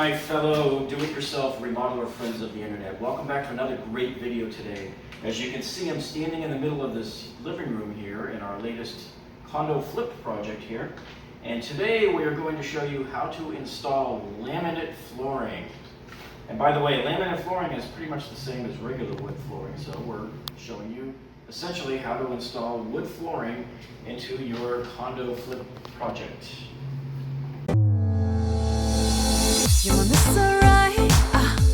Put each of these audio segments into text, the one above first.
my fellow do-it-yourself remodeler friends of the internet. Welcome back to another great video today. As you can see, I'm standing in the middle of this living room here in our latest condo flip project here. And today we are going to show you how to install laminate flooring. And by the way, laminate flooring is pretty much the same as regular wood flooring, so we're showing you essentially how to install wood flooring into your condo flip project. You want this alright?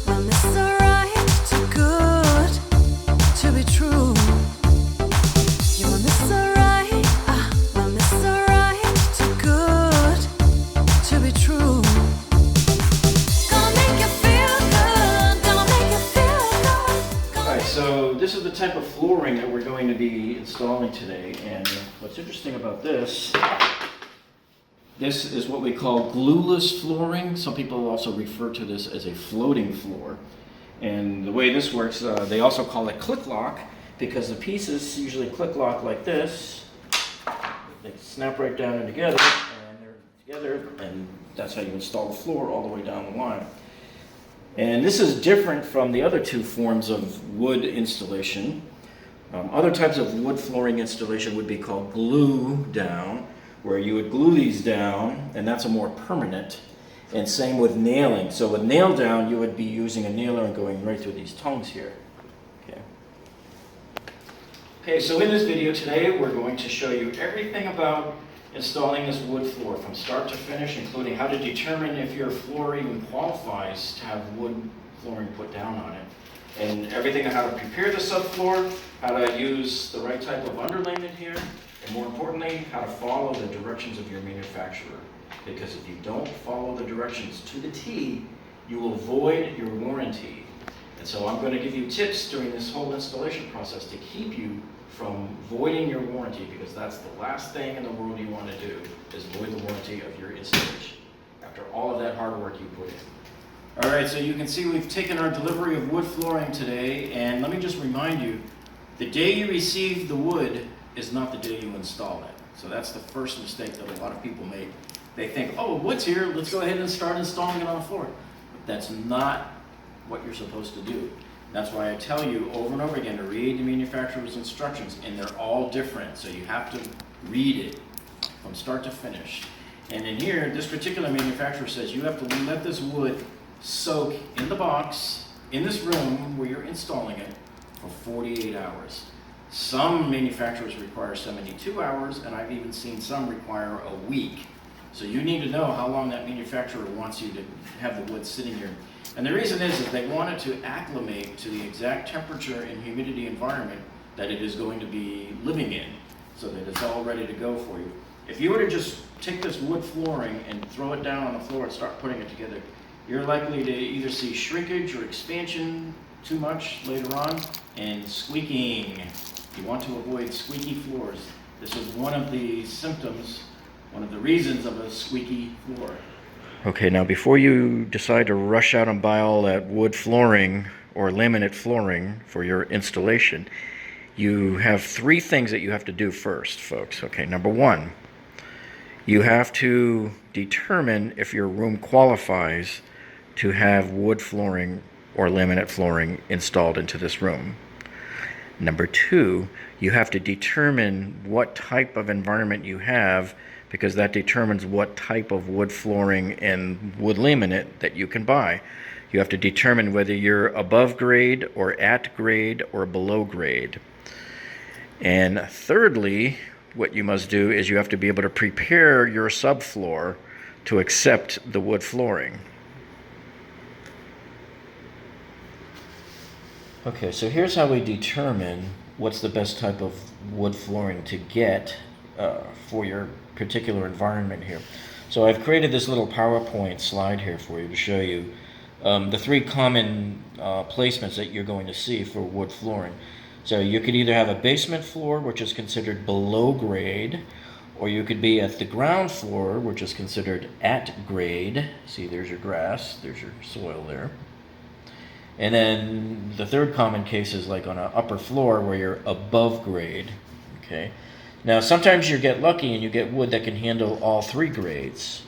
Well, this alright, too good to be true. You want this alright? Well, this alright, too good to be true. Gonna make you feel good, gonna make you feel good. Alright, so this is the type of flooring that we're going to be installing today, and what's interesting about this is what we call glueless flooring. Some people also refer to this as a floating floor. And the way this works, they also call it click lock because the pieces usually click lock like this. They snap right down and together, and they're together, and that's how you install the floor all the way down the line. And this is different from the other two forms of wood installation. Other types of wood flooring installation would be called glue down, where you would glue these down, and that's a more permanent. And same with nailing. So with nail down, you would be using a nailer and going right through these tongues here. Okay, so in this video today, we're going to show you everything about installing this wood floor from start to finish, including how to determine if your floor even qualifies to have wood flooring put down on it. And everything on how to prepare the subfloor, how to use the right type of underlayment here, and more importantly, how to follow the directions of your manufacturer. Because if you don't follow the directions to the T, you will void your warranty. And so I'm going to give you tips during this whole installation process to keep you from voiding your warranty, because that's the last thing in the world you want to do, is void the warranty of your installation after all of that hard work you put in. All right, so you can see we've taken our delivery of wood flooring today, and let me just remind you, the day you receive the wood is not the day you install it. So that's the first mistake that a lot of people make. They think, oh, wood's here, let's go ahead and start installing it on the floor. But that's not what you're supposed to do. That's why I tell you over and over again to read the manufacturer's instructions, and they're all different. So you have to read it from start to finish. And in here, this particular manufacturer says you have to let this wood soak in the box, in this room where you're installing it, for 48 hours. Some manufacturers require 72 hours, and I've even seen some require a week. So you need to know how long that manufacturer wants you to have the wood sitting here. And the reason is that they want it to acclimate to the exact temperature and humidity environment that it is going to be living in, so that it's all ready to go for you. If you were to just take this wood flooring and throw it down on the floor and start putting it together, you're likely to either see shrinkage or expansion too much later on, and squeaking. You want to avoid squeaky floors. This is one of the symptoms, one of the reasons of a squeaky floor. Okay, now before you decide to rush out and buy all that wood flooring or laminate flooring for your installation, you have three things that you have to do first, folks. Okay, number one, you have to determine if your room qualifies to have wood flooring or laminate flooring installed into this room. Number two, you have to determine what type of environment you have, because that determines what type of wood flooring and wood laminate that you can buy. You have to determine whether you're above grade or at grade or below grade. And thirdly, what you must do is you have to be able to prepare your subfloor to accept the wood flooring. Okay, so here's how we determine what's the best type of wood flooring to get for your particular environment here. So I've created this little PowerPoint slide here for you to show you the three common placements that you're going to see for wood flooring. So you could either have a basement floor, which is considered below grade, or you could be at the ground floor, which is considered at grade. See, there's your grass, there's your soil there. And then the third common case is like on an upper floor where you're above grade. Okay. Now sometimes you get lucky and you get wood that can handle all three grades.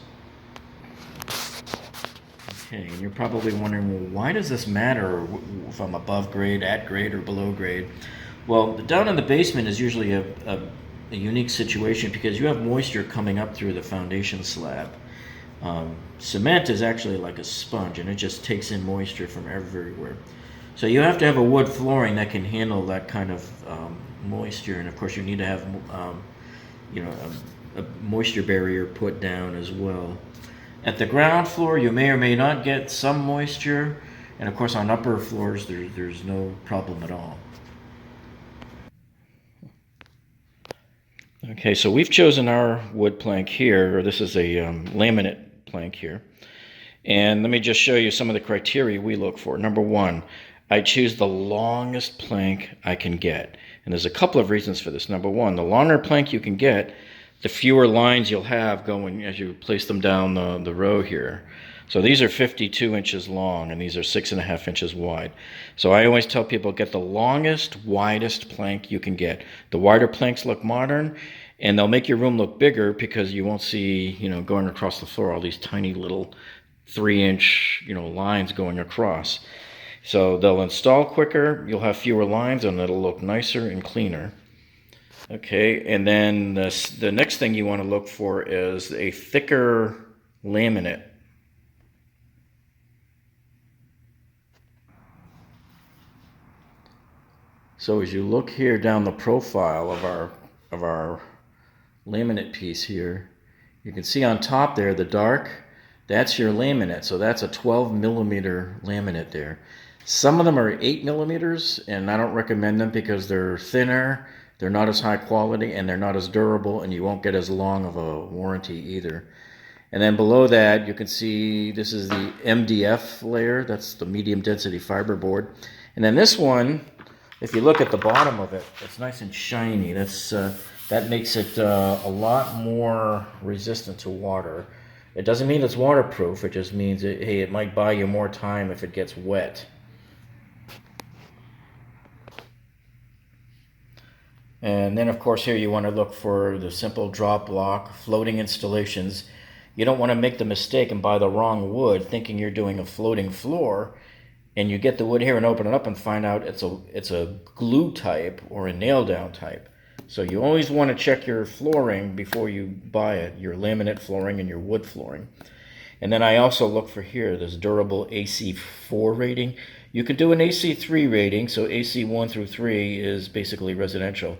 Okay, and you're probably wondering, well, why does this matter if I'm above grade, at grade, or below grade? Well, down in the basement is usually a unique situation because you have moisture coming up through the foundation slab. Cement is actually like a sponge, and it just takes in moisture from everywhere. So you have to have a wood flooring that can handle that kind of moisture, and of course you need to have a moisture barrier put down as well. At the ground floor, you may or may not get some moisture, and of course on upper floors there's no problem at all. Okay, so we've chosen our wood plank here, or this is a laminate plank here. And let me just show you some of the criteria we look for. Number one, I choose the longest plank I can get. And there's a couple of reasons for this. Number one, the longer plank you can get, the fewer lines you'll have going as you place them down the row here. So these are 52 inches long, and these are 6.5 inches wide. So I always tell people, get the longest, widest plank you can get. The wider planks look modern, and they'll make your room look bigger because you won't see, going across the floor, all these tiny little 3-inch, lines going across. So they'll install quicker, you'll have fewer lines, and it'll look nicer and cleaner. Okay, and then the next thing you want to look for is a thicker laminate. So as you look here down the profile of our laminate piece here, you can see on top there, the dark, that's your laminate. So that's a 12 millimeter laminate there. Some of them are 8 millimeters, and I don't recommend them because they're thinner, they're not as high quality, and they're not as durable, and you won't get as long of a warranty either. And then below that, you can see this is the MDF layer. That's the medium density fiberboard. And then this one, if you look at the bottom of it, it's nice and shiny. That makes it a lot more resistant to water. It doesn't mean it's waterproof. It just means, it might buy you more time if it gets wet. And then, of course, here you want to look for the simple drop block floating installations. You don't want to make the mistake and buy the wrong wood thinking you're doing a floating floor, and you get the wood here and open it up and find out it's a glue type or a nail down type. So you always want to check your flooring before you buy it, your laminate flooring and your wood flooring. And then I also look for here this durable AC4 rating. You could do an AC3 rating, so AC1 through 3 is basically residential.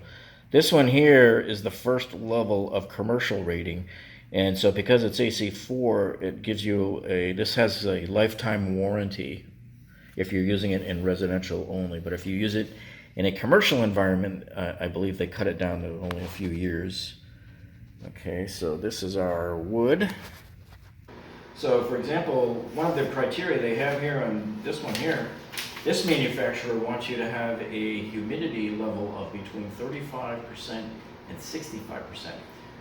This one here is the first level of commercial rating. And so because it's AC4, it gives you this has a lifetime warranty if you're using it in residential only. But if you use it in a commercial environment, I believe they cut it down to only a few years. Okay, so this is our wood. So for example, one of the criteria they have here on this one here, this manufacturer wants you to have a humidity level of between 35% and 65%.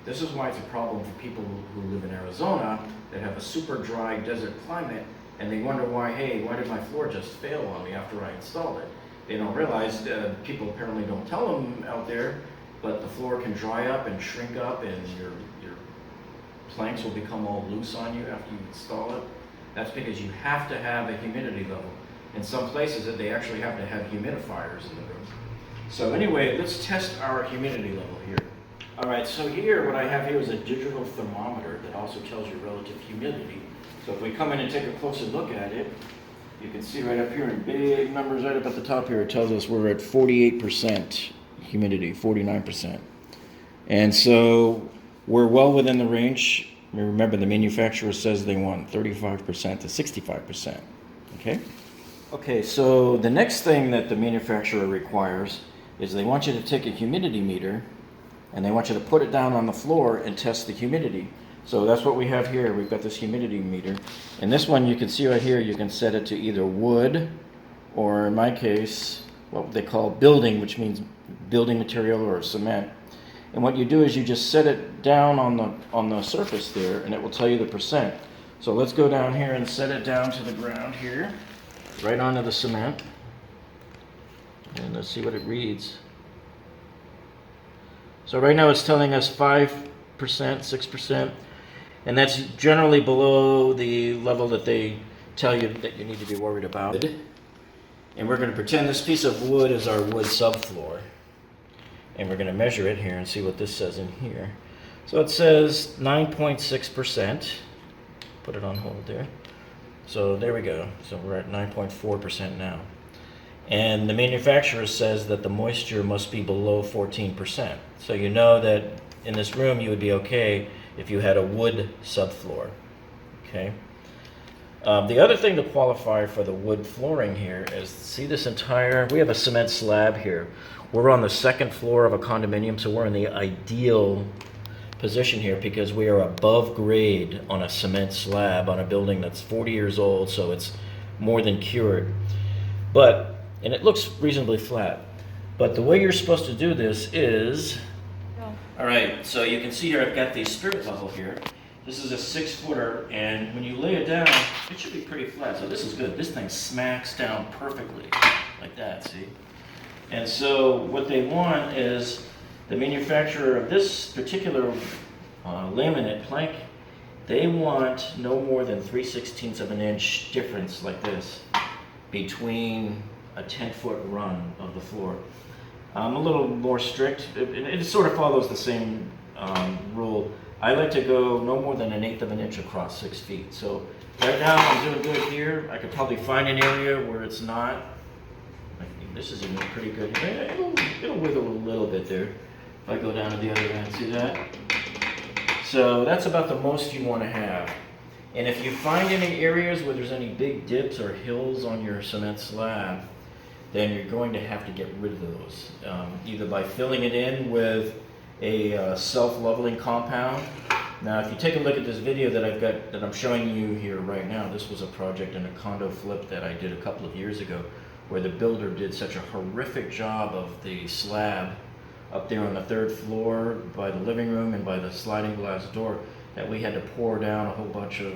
This is why it's a problem for people who live in Arizona that have a super dry desert climate, and they wonder why did my floor just fail on me after I installed it? They don't realize, people apparently don't tell them out there, but the floor can dry up and shrink up, and your planks will become all loose on you after you install it. That's because you have to have a humidity level. In some places, they actually have to have humidifiers in the room. So anyway, let's test our humidity level here. All right, so here, what I have here is a digital thermometer that also tells you relative humidity. So if we come in and take a closer look at it, you can see right up here in big numbers right up at the top here, it tells us we're at 48% humidity, 49%. And so we're well within the range. Remember, the manufacturer says they want 35% to 65%, okay? Okay, so the next thing that the manufacturer requires is they want you to take a humidity meter and they want you to put it down on the floor and test the humidity. So that's what we have here. We've got this humidity meter. And this one you can see right here, you can set it to either wood or, in my case, what they call building, which means building material or cement. And what you do is you just set it down on the surface there, and it will tell you the percent. So let's go down here and set it down to the ground here, right onto the cement. And let's see what it reads. So right now it's telling us 5%, 6%, and that's generally below the level that they tell you that you need to be worried about. And we're going to pretend this piece of wood is our wood subfloor. And we're going to measure it here and see what this says in here. So it says 9.6%. Put it on hold there. So there we go. So we're at 9.4% now. And the manufacturer says that the moisture must be below 14%. So you know that in this room you would be okay if you had a wood subfloor. Okay. The other thing to qualify for the wood flooring here is, see this entire, we have a cement slab here. We're on the second floor of a condominium, so we're in the ideal position here because we are above grade on a cement slab on a building that's 40 years old, so it's more than cured. And it looks reasonably flat. But the way you're supposed to do this is, all right, so you can see here I've got the spirit level here. This is a 6-footer, and when you lay it down, it should be pretty flat. So this is good. This thing smacks down perfectly, like that, see? And so what they want is the manufacturer of this particular laminate plank, they want no more than 3/16 of an inch difference like this between a 10-foot run of the floor. I'm a little more strict. It sort of follows the same rule. I like to go no more than 1/8 of an inch across 6 feet. So right now I'm doing good here. I could probably find an area where it's not. This is even pretty good. It'll wiggle a little bit there if I go down to the other end. See that? So that's about the most you want to have. And if you find any areas where there's any big dips or hills on your cement slab, then you're going to have to get rid of those, either by filling it in with a self-leveling compound. Now, if you take a look at this video that I'm showing you here right now, this was a project in a condo flip that I did a couple of years ago, where the builder did such a horrific job of the slab up there on the 3rd floor by the living room and by the sliding glass door that we had to pour down a whole bunch of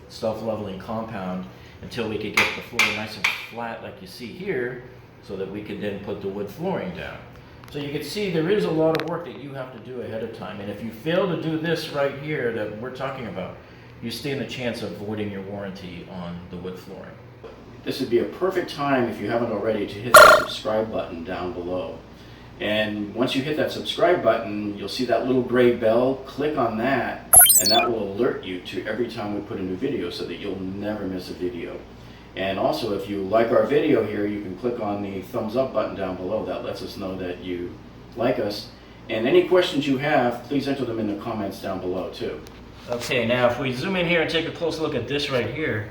self-leveling compound until we could get the floor nice and flat like you see here, so that we could then put the wood flooring down. So you can see there is a lot of work that you have to do ahead of time, and if you fail to do this right here that we're talking about, you stand a chance of voiding your warranty on the wood flooring. This would be a perfect time, if you haven't already, to hit the subscribe button down below. And once you hit that subscribe button, you'll see that little gray bell. Click on that, and that will alert you to every time we put a new video so that you'll never miss a video. And also, if you like our video here, you can click on the thumbs up button down below. That lets us know that you like us. And any questions you have, please enter them in the comments down below too. Okay, now if we zoom in here and take a close look at this right here,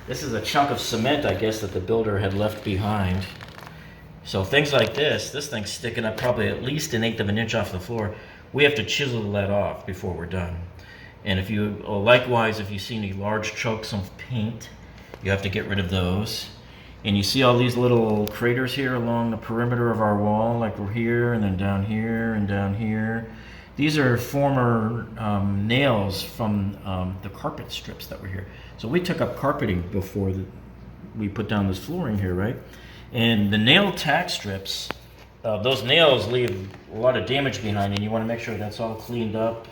this is a chunk of cement, I guess, that the builder had left behind. So things like this thing's sticking up probably at least 1/8 of an inch off the floor. We have to chisel that off before we're done. And if you, likewise, if you see any large chunks of paint, you have to get rid of those. And you see all these little craters here along the perimeter of our wall, like we're here, and then down here, and down here. These are former nails from the carpet strips that were here. So we took up carpeting before we put down this flooring here, right? And the nail tack strips, those nails leave a lot of damage behind, and you want to make sure that's all cleaned up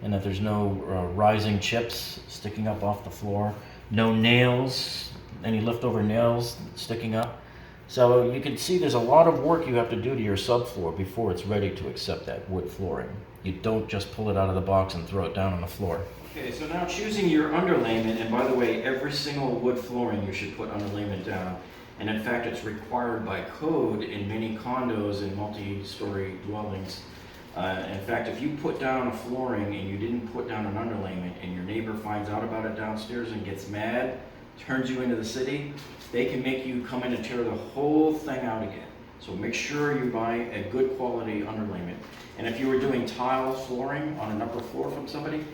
and that there's no rising chips sticking up off the floor. No nails, any leftover nails sticking up. So you can see there's a lot of work you have to do to your subfloor before it's ready to accept that wood flooring. You don't just pull it out of the box and throw it down on the floor. Okay, so now choosing your underlayment, and by the way, every single wood flooring you should put underlayment down. And in fact, it's required by code in many condos and multi-story dwellings. In fact, if you put down a flooring and you didn't put down an underlayment and your neighbor finds out about it downstairs and gets mad, turns you into the city, they can make you come in and tear the whole thing out again. So make sure you buy a good quality underlayment. And if you were doing tile flooring on an upper floor from somebody,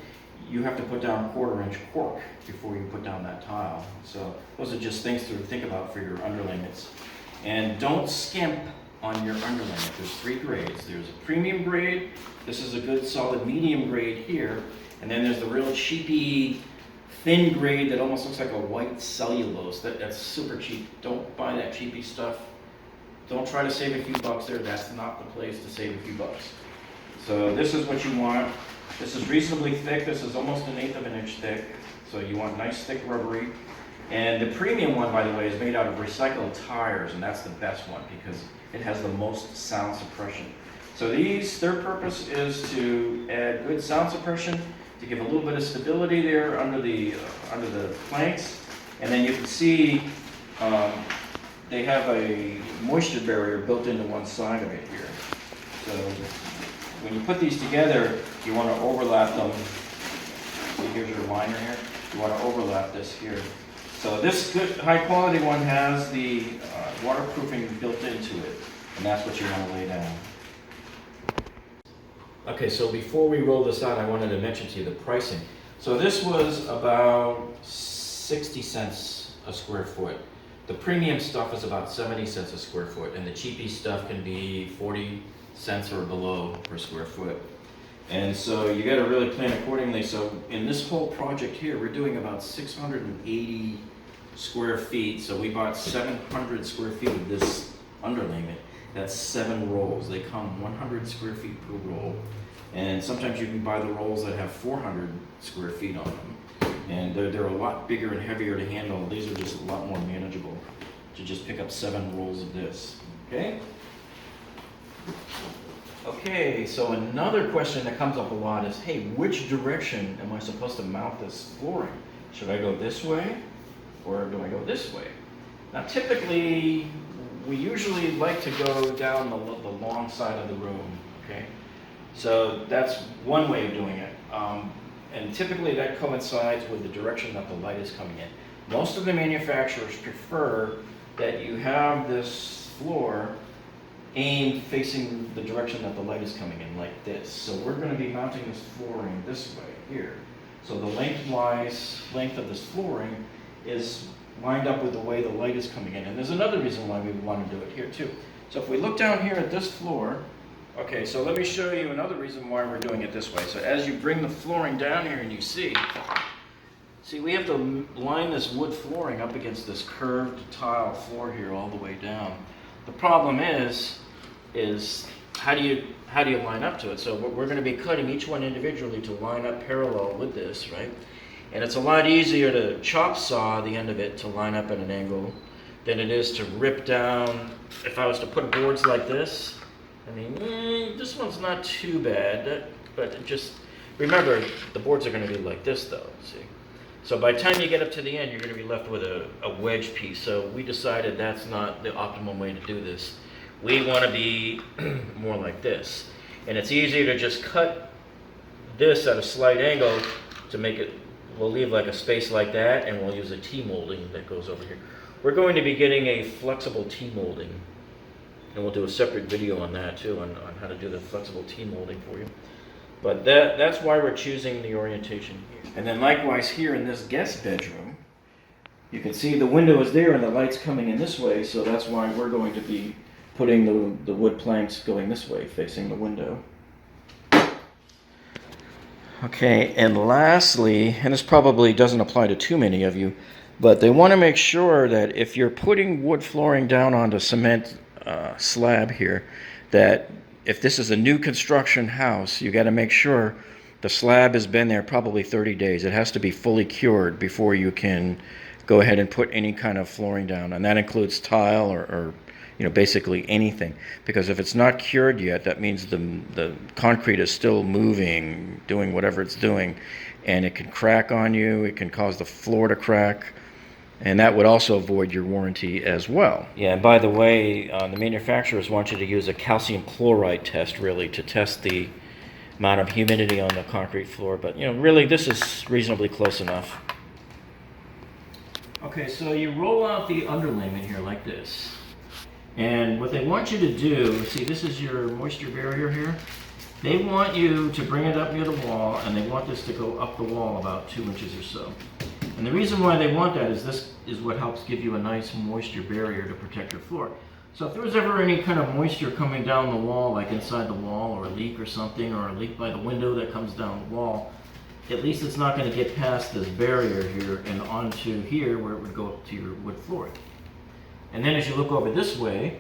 you have to put down 1/4 inch cork before you put down that tile. So those are just things to think about for your underlayments. And don't skimp on your underlayment. There's 3 grades. There's a premium grade. This is a good solid medium grade here. And then there's the real cheapy thin grade that almost looks like a white cellulose. That's super cheap. Don't buy that cheapy stuff. Don't try to save a few bucks there. That's not the place to save a few bucks. So this is what you want. This is reasonably thick. This is almost 1/8 of an inch thick. So you want nice thick rubbery. And the premium one, by the way, is made out of recycled tires, and that's the best one because it has the most sound suppression. So these, their purpose is to add good sound suppression, to give a little bit of stability there under the planks. And then you can see they have a moisture barrier built into one side of it here. So when you put these together, you want to overlap them. See, here's your liner here. You want to overlap this here. So this good, high quality one has the waterproofing built into it, and that's what you want to lay down. Okay, so before we roll this out, I wanted to mention to you the pricing. So this was about 60 cents a square foot. The premium stuff is about 70 cents a square foot, and the cheapy stuff can be 40 cents or below per square foot. And so you got to really plan accordingly. So in this whole project here, we're doing about 680 square feet. So we bought 700 square feet of this underlayment. That's 7 rolls. They come 100 square feet per roll. And sometimes you can buy the rolls that have 400 square feet on them. And they're a lot bigger and heavier to handle. These are just a lot more manageable to just pick up 7 rolls of this. Okay? Okay, so another question that comes up a lot is, hey, which direction am I supposed to mount this flooring? Should I go this way or do I go this way? Now typically, we usually like to go down the long side of the room, okay? So that's one way of doing it. And typically that coincides with the direction that the light is coming in. Most of the manufacturers prefer that you have this floor aimed facing the direction that the light is coming in, like this. So we're going to be mounting this flooring this way, here. So the length of this flooring is lined up with the way the light is coming in. And there's another reason why we want to do it here too. So if we look down here at this floor, okay, so let me show you another reason why we're doing it this way. So as you bring the flooring down here and you see we have to line this wood flooring up against this curved tile floor here all the way down. The problem is how do you line up to it? So we're going to be cutting each one individually to line up parallel with this, right? And it's a lot easier to chop saw the end of it to line up at an angle than it is to rip down. If I was to put boards like this, I mean, this one's not too bad, but just remember the boards are going to be like this though, see? So by the time you get up to the end, you're going to be left with a wedge piece. So we decided that's not the optimum way to do this. We want to be more like this. And it's easier to just cut this at a slight angle to make it, we'll leave like a space like that, and we'll use a T-molding that goes over here. We're going to be getting a flexible T-molding. And we'll do a separate video on that too, on how to do the flexible T-molding for you. But that's why we're choosing the orientation here. And then likewise here in this guest bedroom, you can see the window is there and the light's coming in this way, so that's why we're going to be putting the wood planks going this way, facing the window. Okay, and lastly, and this probably doesn't apply to too many of you, but they want to make sure that if you're putting wood flooring down onto cement slab here, that if this is a new construction house, you got to make sure the slab has been there probably 30 days. It has to be fully cured before you can go ahead and put any kind of flooring down, and that includes tile or basically anything. Because if it's not cured yet, that means the concrete is still moving, doing whatever it's doing, and it can crack on you. It can cause the floor to crack. And that would also void your warranty as well. Yeah, and by the way, the manufacturers want you to use a calcium chloride test, really, to test the amount of humidity on the concrete floor. But, really, this is reasonably close enough. Okay, so you roll out the underlayment here like this. And what they want you to do, see, this is your moisture barrier here. They want you to bring it up near the wall, and they want this to go up the wall about 2 inches or so. And the reason why they want that is this is what helps give you a nice moisture barrier to protect your floor. So if there's ever any kind of moisture coming down the wall, like inside the wall, or a leak or something, or a leak by the window that comes down the wall, at least it's not going to get past this barrier here and onto here where it would go up to your wood flooring. And then as you look over this way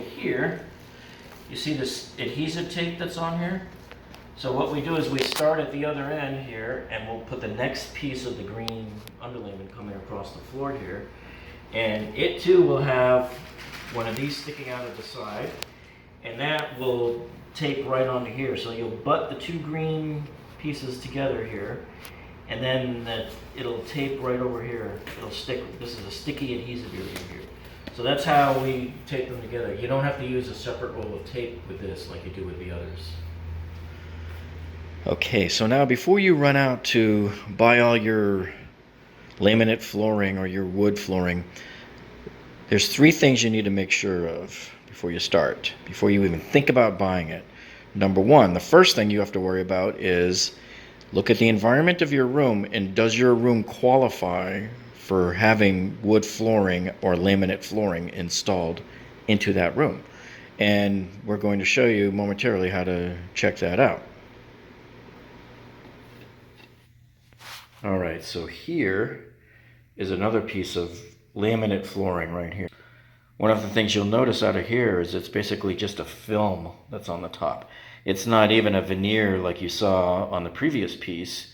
here, you see this adhesive tape that's on here? So what we do is we start at the other end here, and we'll put the next piece of the green underlayment coming across the floor here. And it too will have one of these sticking out of the side, and that will tape right onto here. So you'll butt the two green pieces together here, and then it'll tape right over here. It'll stick. This is a sticky adhesive area here. So that's how we tape them together. You don't have to use a separate roll of tape with this like you do with the others. Okay, so now before you run out to buy all your laminate flooring or your wood flooring, there's three things you need to make sure of before you start, before you even think about buying it. Number one, the first thing you have to worry about is look at the environment of your room, and does your room qualify for having wood flooring or laminate flooring installed into that room? And we're going to show you momentarily how to check that out. All right, so here is another piece of laminate flooring right here. One of the things you'll notice out of here is it's basically just a film that's on the top. It's not even a veneer like you saw on the previous piece.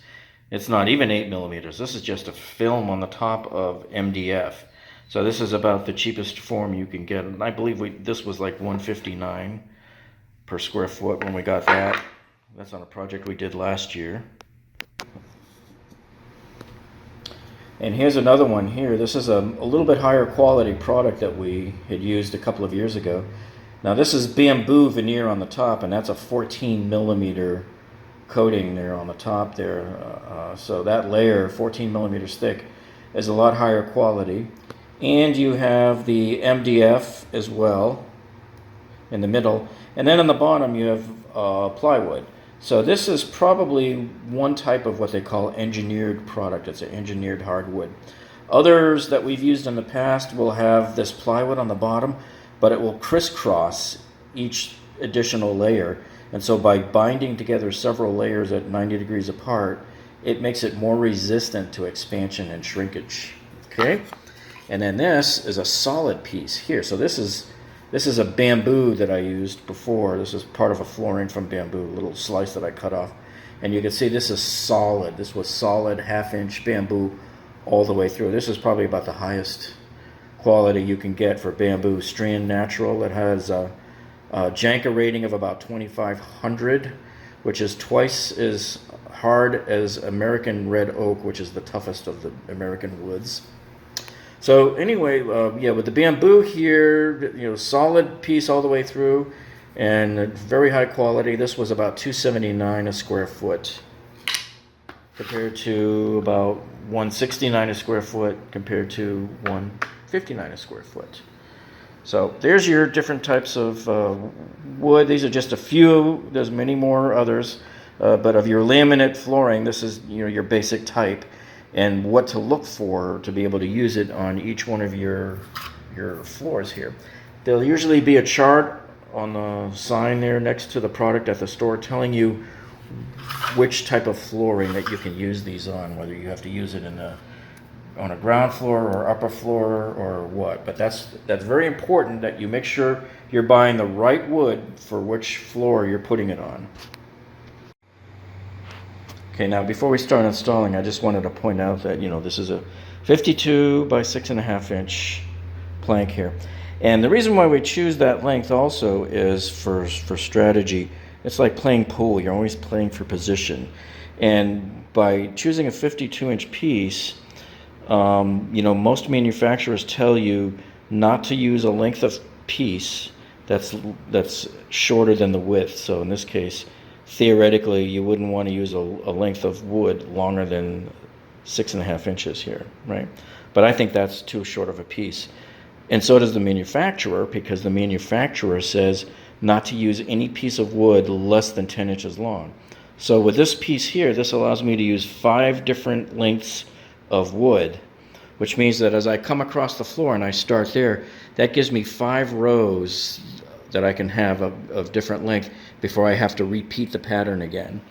It's not even 8 millimeters. This is just a film on the top of MDF. So this is about the cheapest form you can get. And I believe this was like $159 per square foot when we got that. That's on a project we did last year. And here's another one here. This is a little bit higher quality product that we had used a couple of years ago. Now this is bamboo veneer on the top, and that's a 14 millimeter coating there on the top there. So that layer, 14 millimeters thick, is a lot higher quality. And you have the MDF as well in the middle. And then on the bottom you have plywood. So this is probably one type of what they call engineered product. It's an engineered hardwood. Others that we've used in the past will have this plywood on the bottom, but it will crisscross each additional layer. And so by binding together several layers at 90 degrees apart, it makes it more resistant to expansion and shrinkage. Okay? And then this is a solid piece here. So this is a bamboo that I used before. This is part of a flooring from bamboo, a little slice that I cut off. And you can see this is solid. This was solid 1/2 inch bamboo all the way through. This is probably about the highest quality you can get for bamboo. Strand Natural. It has a Janka rating of about 2500, which is twice as hard as American red oak, which is the toughest of the American woods. So anyway, yeah, with the bamboo here, solid piece all the way through, and very high quality. This was about $279 a square foot, compared to about $169 a square foot, compared to $159 a square foot. So there's your different types of wood. These are just a few. There's many more others, but of your laminate flooring, this is your basic type, and what to look for to be able to use it on each one of your floors here. There'll usually be a chart on the sign there next to the product at the store telling you which type of flooring that you can use these on, whether you have to use it on a ground floor or upper floor or what. But that's very important that you make sure you're buying the right wood for which floor you're putting it on. Okay, now before we start installing, I just wanted to point out that this is a 52 by 6.5 inch plank here, and the reason why we choose that length also is for strategy. It's like playing pool. You're always playing for position, and by choosing a 52 inch piece, most manufacturers tell you not to use a length of piece that's shorter than the width. So in this case, theoretically, you wouldn't want to use a length of wood longer than 6.5 inches here, right? But I think that's too short of a piece. And so does the manufacturer, because the manufacturer says not to use any piece of wood less than 10 inches long. So with this piece here, this allows me to use 5 different lengths of wood, which means that as I come across the floor and I start there, that gives me 5 rows that I can have of different length before I have to repeat the pattern again.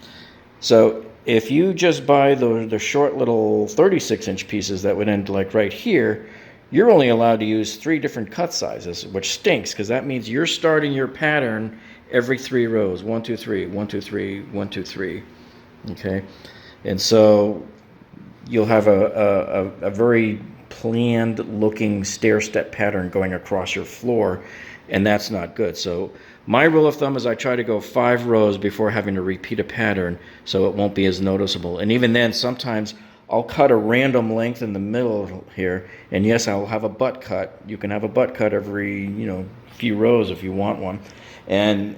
So if you just buy the short little 36 inch pieces that would end like right here, you're only allowed to use 3 different cut sizes, which stinks, because that means you're starting your pattern every 3 rows. 1, 2, 3, 1, 2, 3, 1, 2, 3. Okay, and so you'll have a very planned looking stair step pattern going across your floor, and that's not good. So my rule of thumb is I try to go 5 rows before having to repeat a pattern, so it won't be as noticeable. And even then, sometimes I'll cut a random length in the middle here, and yes, I'll have a butt cut. You can have a butt cut every few rows if you want one, and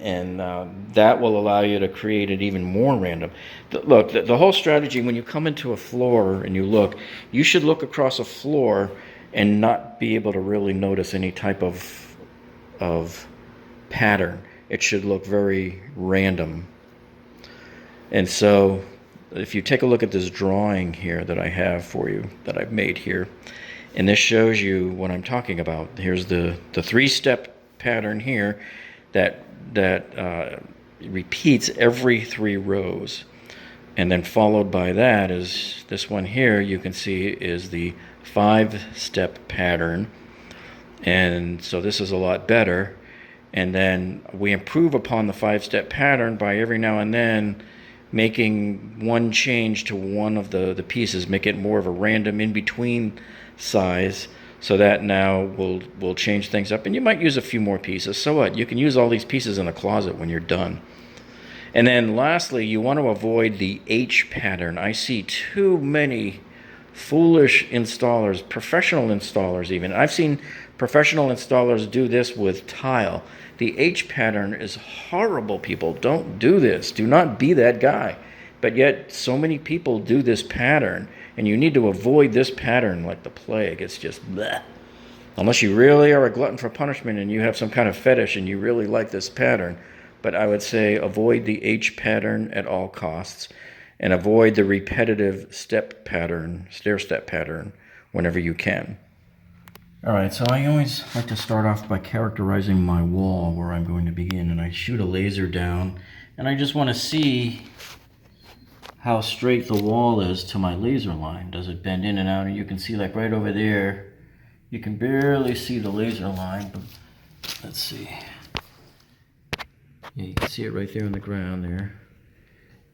that will allow you to create it even more random. Look, the whole strategy when you come into a floor and you look, you should look across a floor and not be able to really notice any type of pattern. It should look very random. And so if you take a look at this drawing here that I have for you, that I've made here, and this shows you what I'm talking about. Here's the 3-step pattern here that repeats every 3 rows. And then followed by that is this one here, you can see is the 5-step pattern. And so this is a lot better. And then we improve upon the 5-step pattern by every now and then making one change to one of the pieces, make it more of a random in-between size, so that now we'll change things up. And you might use a few more pieces. So what? You can use all these pieces in a closet when you're done. And then lastly, you want to avoid the H pattern. I see too many foolish installers, professional installers even. I've seen professional installers do this with tile. The H pattern is horrible, people. Don't do this. Do not be that guy. But yet, so many people do this pattern, and you need to avoid this pattern like the plague. It's just bleh. Unless you really are a glutton for punishment and you have some kind of fetish and you really like this pattern. But I would say avoid the H pattern at all costs, and avoid the repetitive step pattern, stair step pattern, whenever you can. All right, so I always like to start off by characterizing my wall where I'm going to begin, and I shoot a laser down, and I just want to see how straight the wall is to my laser line. Does it bend in and out? And you can see, like right over there, you can barely see the laser line, but let's see. Yeah, you can see it right there on the ground there.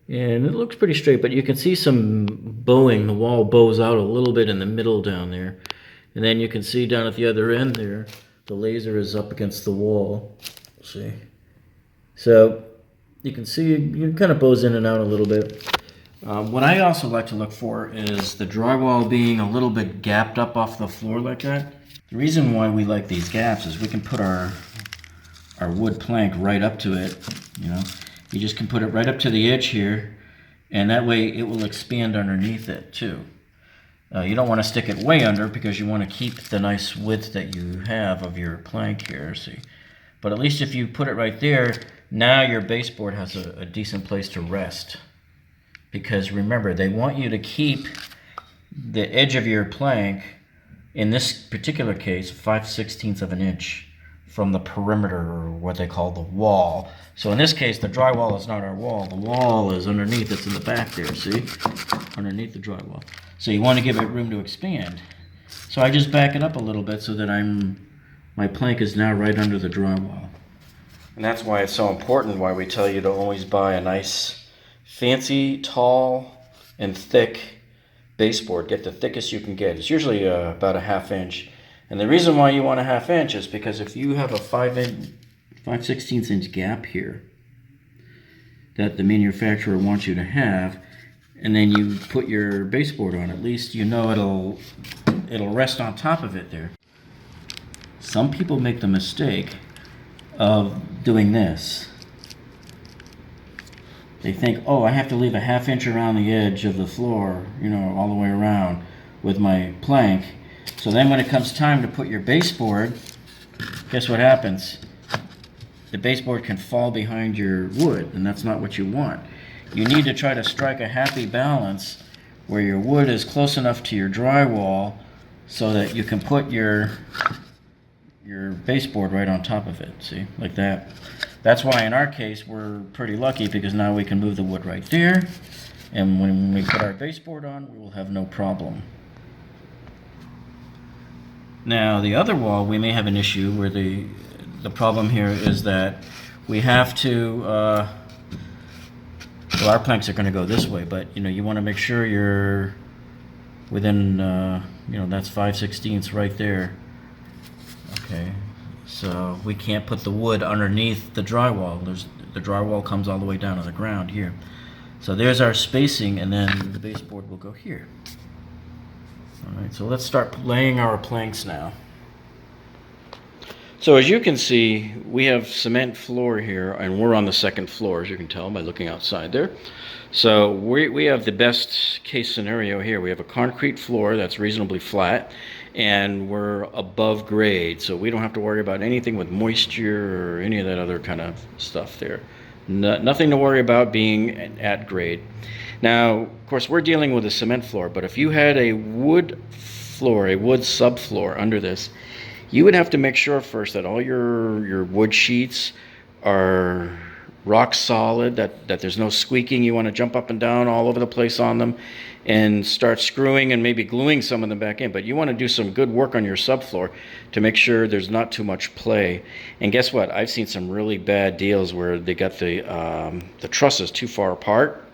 And it looks pretty straight, but you can see some bowing. The wall bows out a little bit in the middle down there. And then you can see down at the other end there, the laser is up against the wall. See? So you can see it kind of bows in and out a little bit. What I also like to look for is the drywall being a little bit gapped up off the floor like that. The reason why we like these gaps is we can put our wood plank right up to it. You just can put it right up to the edge here, and that way it will expand underneath it too. You don't want to stick it way under because you want to keep the nice width that you have of your plank here, see. But at least if you put it right there, now your baseboard has a decent place to rest. Because remember, they want you to keep the edge of your plank, in this particular case, 5/16 of an inch from the perimeter, or what they call the wall. So in this case, the drywall is not our wall. The wall is underneath. It's in the back there, see? Underneath the drywall. So you want to give it room to expand. So I just back it up a little bit so that my plank is now right under the drywall. And that's why it's so important, why we tell you to always buy a nice, fancy, tall, and thick baseboard. Get the thickest you can get. It's usually about a 1/2 inch. And the reason why you want a 1/2 inch is because if you have a 5/16 inch gap here that the manufacturer wants you to have, and then you put your baseboard on, at least you know it'll rest on top of it there. Some people make the mistake of doing this. They think, oh, I have to leave a 1/2 inch around the edge of the floor, all the way around with my plank. So then when it comes time to put your baseboard, guess what happens? The baseboard can fall behind your wood, and that's not what you want. You need to try to strike a happy balance where your wood is close enough to your drywall so that you can put your baseboard right on top of it, see, like that. That's why in our case we're pretty lucky, because now we can move the wood right there, and when we put our baseboard on, we will have no problem. Now the other wall, we may have an issue where the problem here is that we have to, well, our planks are going to go this way, but you want to make sure you're within, that's 5/16 right there. Okay, so we can't put the wood underneath the drywall. The drywall comes all the way down to the ground here. So there's our spacing, and then the baseboard will go here. All right, so let's start laying our planks now. So as you can see, we have cement floor here, and we're on the second floor, as you can tell by looking outside there. So we have the best case scenario here. We have a concrete floor that's reasonably flat, and we're above grade, so we don't have to worry about anything with moisture or any of that other kind of stuff there. Nothing to worry about being at grade. Now, of course, we're dealing with a cement floor, but if you had a wood floor, a wood subfloor under this, you would have to make sure first that all your wood sheets are rock solid, that there's no squeaking. You want to jump up and down all over the place on them and start screwing and maybe gluing some of them back in. But you want to do some good work on your subfloor to make sure there's not too much play. And guess what? I've seen some really bad deals where they got the trusses too far apart,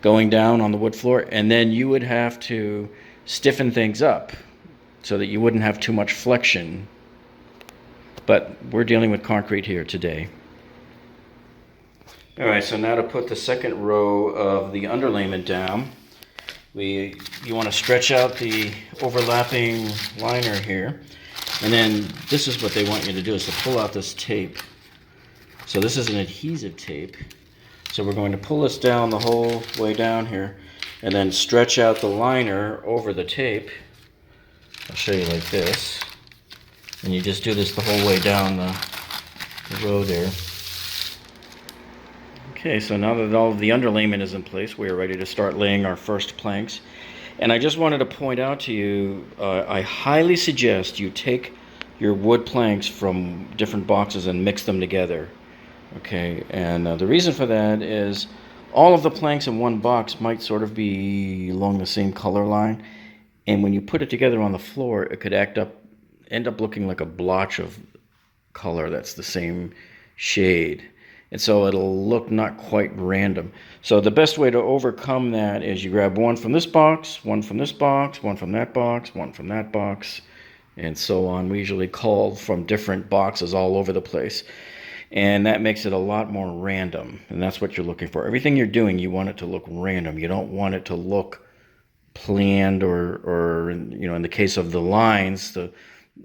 going down on the wood floor, and then you would have to stiffen things up so that you wouldn't have too much flexion. But we're dealing with concrete here today. All right, so now to put the second row of the underlayment down, you want to stretch out the overlapping liner here, and then this is what they want you to do, is to pull out this tape. So this is an adhesive tape. So we're going to pull this down the whole way down here, and then stretch out the liner over the tape. I'll show you like this, and you just do this the whole way down the row there. Okay, so now that all of the underlayment is in place, we are ready to start laying our first planks. And I just wanted to point out to you, I highly suggest you take your wood planks from different boxes and mix them together. Okay, and the reason for that is all of the planks in one box might sort of be along the same color line. And when you put it together on the floor, it could end up looking like a blotch of color that's the same shade. And so it'll look not quite random. So the best way to overcome that is you grab one from this box, one from this box, one from that box, one from that box, and so on. We usually cull from different boxes all over the place. And that makes it a lot more random. And that's what you're looking for. Everything you're doing, you want it to look random. You don't want it to look planned or in the case of the lines,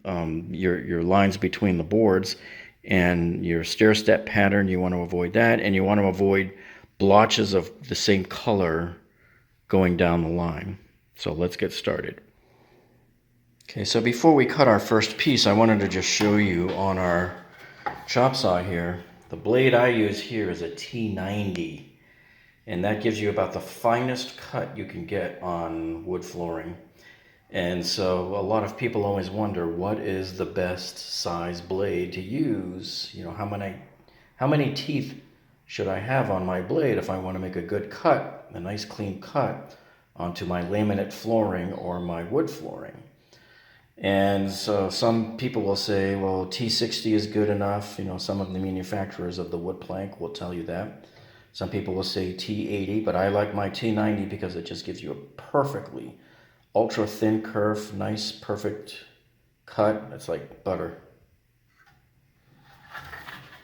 your lines between the boards and your stair-step pattern, you want to avoid that, and you want to avoid blotches of the same color going down the line. So let's get started. Okay, so before we cut our first piece, I wanted to just show you on our chop saw here, the blade I use here is a T90. And that gives you about the finest cut you can get on wood flooring. And so a lot of people always wonder, what is the best size blade to use? How many teeth should I have on my blade if I want to make a good cut, a nice clean cut onto my laminate flooring or my wood flooring? And so some people will say, well, T60 is good enough. Some of the manufacturers of the wood plank will tell you that. Some people will say T80, but I like my T90 because it just gives you a perfectly ultra thin curve, nice, perfect cut. It's like butter.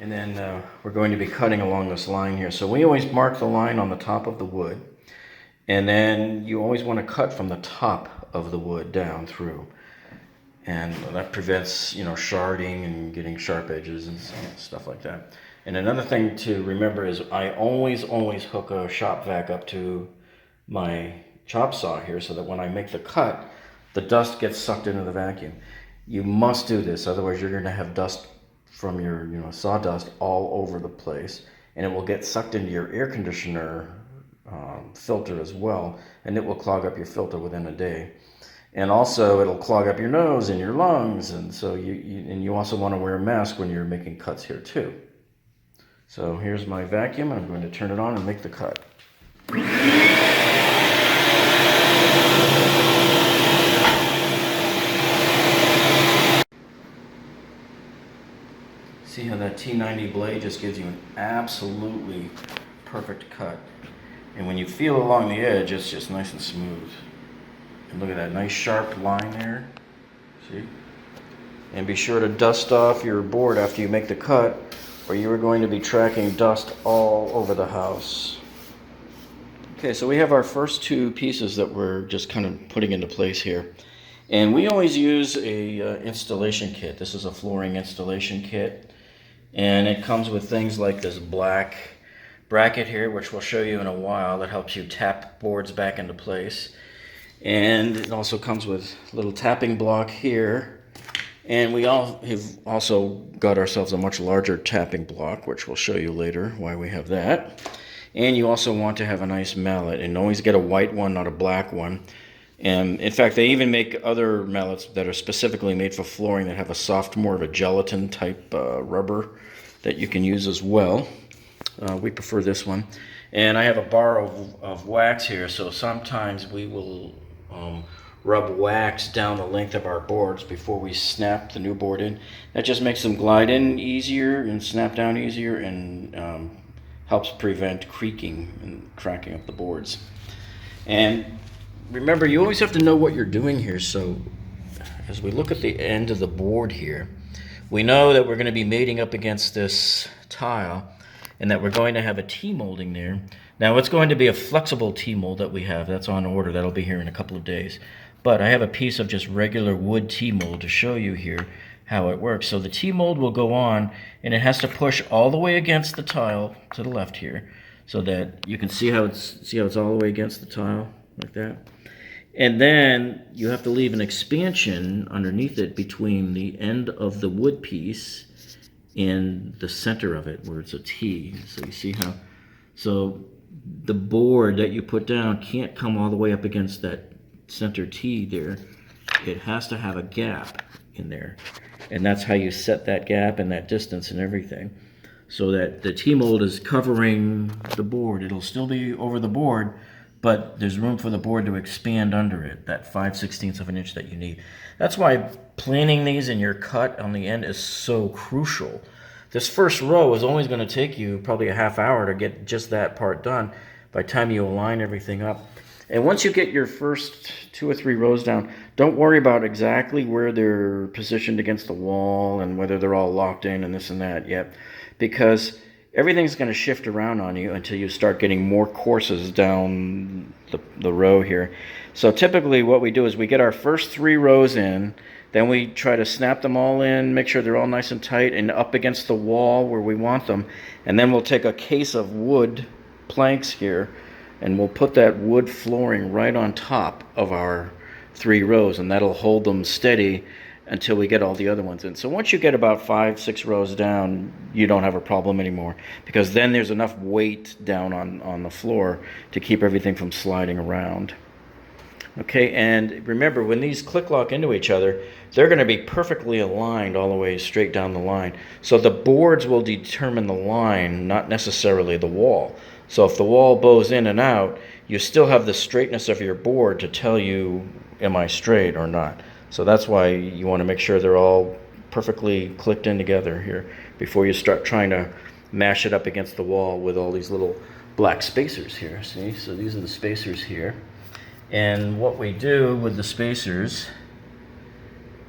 And then we're going to be cutting along this line here. So we always mark the line on the top of the wood. And then you always want to cut from the top of the wood down through. And that prevents, sharding and getting sharp edges and stuff like that. And another thing to remember is I always hook a shop vac up to my chop saw here so that when I make the cut, the dust gets sucked into the vacuum. You must do this, otherwise you're going to have dust from your sawdust all over the place, and it will get sucked into your air conditioner filter as well, and it will clog up your filter within a day. And also it'll clog up your nose and your lungs, and so you also want to wear a mask when you're making cuts here too. So here's my vacuum, and I'm going to turn it on and make the cut. See how that that T90 blade just gives you an absolutely perfect cut. And when you feel along the edge, it's just nice and smooth. And look at that nice sharp line there. See? And be sure to dust off your board after you make the cut, or you are going to be tracking dust all over the house. Okay, so we have our first two pieces that we're just kind of putting into place here. And we always use a installation kit. This is a flooring installation kit. And it comes with things like this black bracket here, which we'll show you in a while, that helps you tap boards back into place. And it also comes with a little tapping block here. And we all have also got ourselves a much larger tapping block, which we'll show you later why we have that. And you also want to have a nice mallet, and always get a white one, not a black one. And in fact, they even make other mallets that are specifically made for flooring that have a soft, more of a gelatin type rubber that you can use as well. We prefer this one. And I have a bar of wax here, so sometimes we will rub wax down the length of our boards before we snap the new board in. That just makes them glide in easier and snap down easier, and helps prevent creaking and cracking of the boards. And remember, you always have to know what you're doing here. So as we look at the end of the board here, we know that we're going to be mating up against this tile, and that we're going to have a T-molding there. Now it's going to be a flexible T-mold that we have. That's on order. That'll be here in a couple of days. But I have a piece of just regular wood T-mold to show you here how it works. So the T-mold will go on, and it has to push all the way against the tile to the left here, so that you can see how it's all the way against the tile like that. And then you have to leave an expansion underneath it between the end of the wood piece and the center of it, where it's a T. So you see how, so the board that you put down can't come all the way up against that center T there. It has to have a gap in there. And that's how you set that gap and that distance and everything, so that the T-mold is covering the board. It'll still be over the board, but there's room for the board to expand under it, that 5/16 of an inch that you need. That's why planing these in your cut on the end is so crucial. This first row is always going to take you probably a half hour to get just that part done by the time you align everything up. And once you get your first 2 or 3 rows down, don't worry about exactly where they're positioned against the wall and whether they're all locked in and this and that yet, because everything's going to shift around on you until you start getting more courses down the row here. So typically what we do is we get our first 3 rows in, then we try to snap them all in, make sure they're all nice and tight and up against the wall where we want them, and then we'll take a case of wood planks here, and we'll put that wood flooring right on top of our 3 rows, and that'll hold them steady until we get all the other ones in. So once you get about 5-6 rows down, you don't have a problem anymore, because then there's enough weight down on the floor to keep everything from sliding around. Okay, and remember, when these click lock into each other, they're going to be perfectly aligned all the way straight down the line. So the boards will determine the line, not necessarily the wall. So if the wall bows in and out, you still have the straightness of your board to tell you, am I straight or not? So that's why you want to make sure they're all perfectly clicked in together here before you start trying to mash it up against the wall with all these little black spacers here. See, so these are the spacers here. And what we do with the spacers,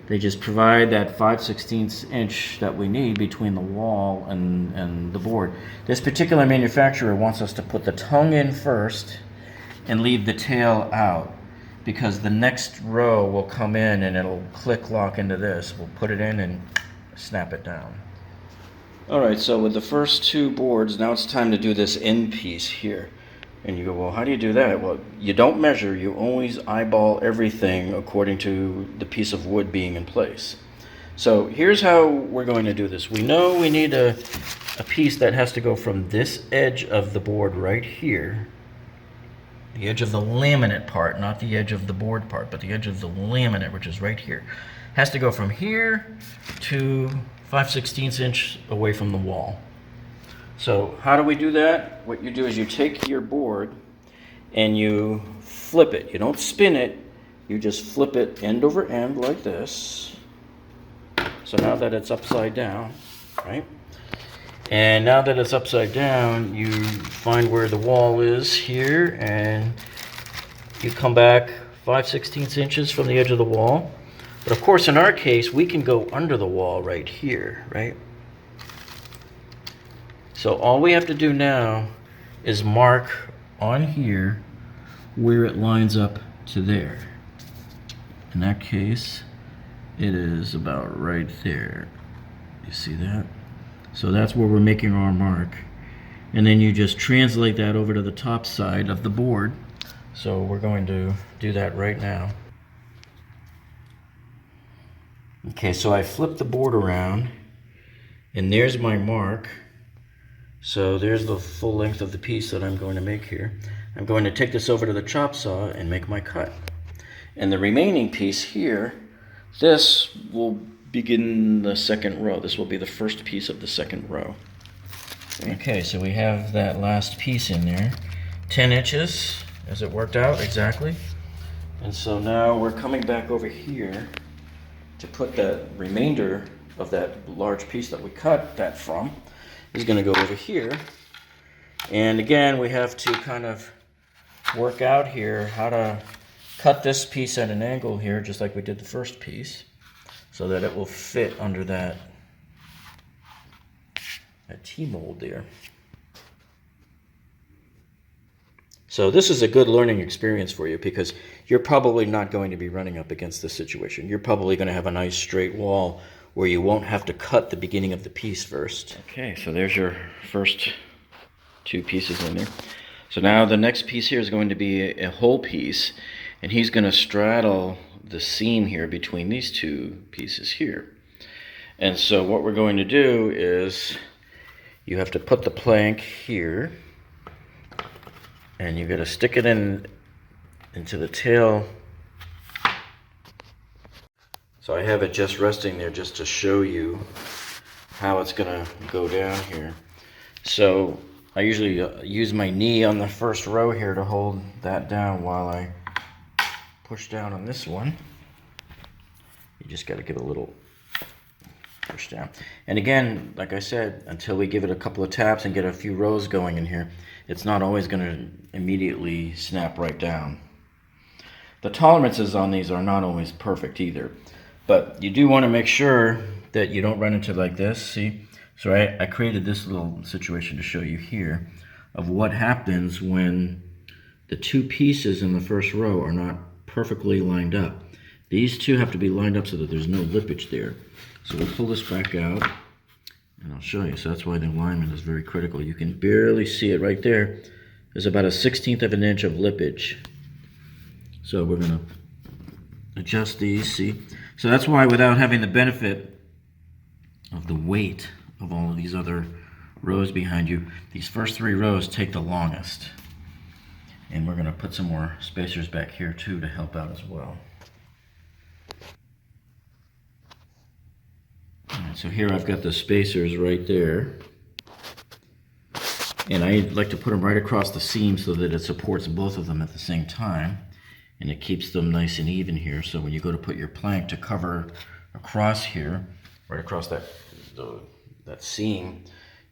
they just provide that 5/16 inch that we need between the wall and the board. This particular manufacturer wants us to put the tongue in first and leave the tail out, because the next row will come in and it'll click lock into this. We'll put it in and snap it down. Alright, so with the first 2 boards, now it's time to do this end piece here. And you go, well, how do you do that? Well, you don't measure, you always eyeball everything according to the piece of wood being in place. So here's how we're going to do this. We know we need a piece that has to go from this edge of the board right here, the edge of the laminate part, not the edge of the board part, but the edge of the laminate, which is right here, has to go from here to 5/16 inch away from the wall. So how do we do that? What you do is you take your board and you flip it. You don't spin it, you just flip it end over end like this. So now that it's upside down, right? And now that it's upside down, you find where the wall is here, and you come back 5/16 inches from the edge of the wall. But of course, in our case, we can go under the wall right here, right? So all we have to do now is mark on here where it lines up to there. In that case, it is about right there. You see that? So that's where we're making our mark. And then you just translate that over to the top side of the board. So we're going to do that right now. Okay, so I flip the board around, and there's my mark. So there's the full length of the piece that I'm going to make here. I'm going to take this over to the chop saw and make my cut. And the remaining piece here, this will begin the second row. This will be the first piece of the second row. Okay, so we have that last piece in there. 10 inches, as it worked out exactly. And so now we're coming back over here to put that remainder of that large piece that we cut that from is going to go over here. And again, we have to kind of work out here how to cut this piece at an angle here, just like we did the first piece, so that it will fit under that T-mold there. So this is a good learning experience for you, because you're probably not going to be running up against this situation. You're probably going to have a nice straight wall where you won't have to cut the beginning of the piece first. Okay, so there's your first two pieces in there. So now the next piece here is going to be a whole piece, and he's going to straddle the seam here between these two pieces here. And so what we're going to do is you have to put the plank here, and you've got to stick it into the tail. So I have it just resting there just to show you how it's going to go down here. So I usually use my knee on the first row here to hold that down while I push down on this one. You just got to give it a little push down. And again, like I said, until we give it a couple of taps and get a few rows going in here, it's not always going to immediately snap right down. The tolerances on these are not always perfect either, but you do want to make sure that you don't run into like this. See? So I created this little situation to show you here of what happens when the two pieces in the first row are not perfectly lined up. These two have to be lined up so that there's no lippage there. So we'll pull this back out, and I'll show you. So that's why the alignment is very critical. You can barely see it right there. There's about a 1/16 of an inch of lippage. So we're going to adjust these, see? So that's why, without having the benefit of the weight of all of these other rows behind you, these first three rows take the longest. And we're going to put some more spacers back here too to help out as well. Alright, so here I've got the spacers right there, and I like to put them right across the seam so that it supports both of them at the same time, and it keeps them nice and even here. So when you go to put your plank to cover across here, right across that seam,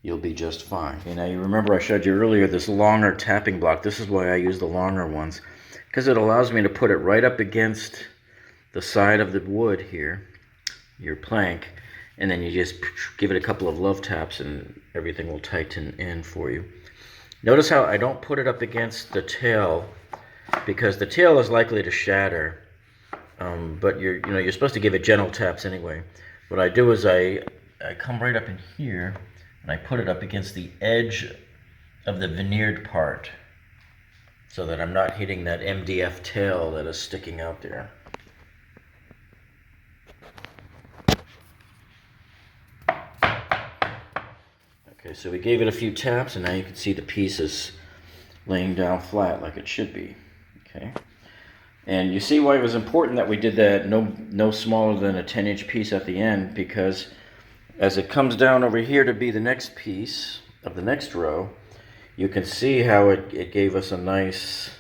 you'll be just fine. And now you remember I showed you earlier this longer tapping block. This is why I use the longer ones, because it allows me to put it right up against the side of the wood here, your plank, and then you just give it a couple of love taps and everything will tighten in for you. Notice how I don't put it up against the tail, because the tail is likely to shatter, but you're supposed to give it gentle taps anyway. What I do is I come right up in here and I put it up against the edge of the veneered part so that I'm not hitting that MDF tail that is sticking out there. Okay, so we gave it a few taps, and now you can see the piece is laying down flat like it should be. Okay, and you see why it was important that we did that no smaller than a 10-inch piece at the end, because as it comes down over here to be the next piece of the next row, you can see how it gave us a nice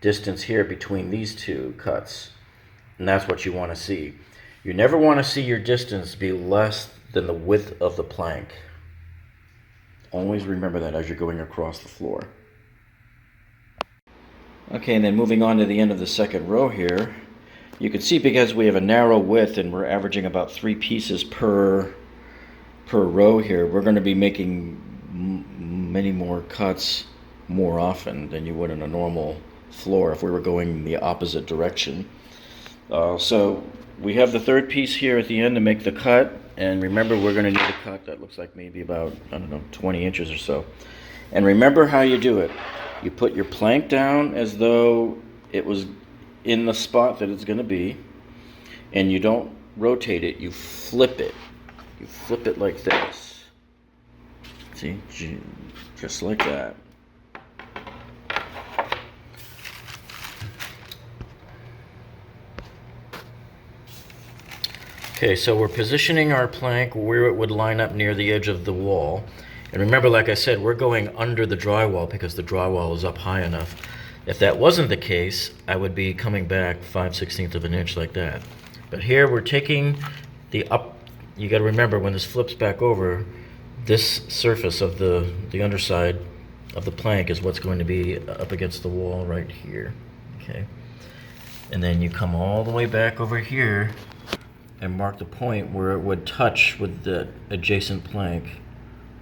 distance here between these two cuts, and that's what you want to see. You never want to see your distance be less than the width of the plank. Always remember that as you're going across the floor. Okay, and then moving on to the end of the second row here, you can see because we have a narrow width and we're averaging about 3 pieces per row here, we're going to be making many more cuts more often than you would in a normal floor if we were going the opposite direction. So we have the third piece here at the end to make the cut, and remember we're going to need a cut that looks like maybe about, I don't know, 20 inches or so. And remember how you do it. You put your plank down as though it was in the spot that it's going to be, and you don't rotate it, you flip it. You flip it like this. See? Just like that. Okay, so we're positioning our plank where it would line up near the edge of the wall. And remember, like I said, we're going under the drywall because the drywall is up high enough. If that wasn't the case, I would be coming back 5/16 of an inch like that. But here we're taking the up, you got to remember when this flips back over, this surface of the underside of the plank is what's going to be up against the wall right here. Okay, and then you come all the way back over here and mark the point where it would touch with the adjacent plank.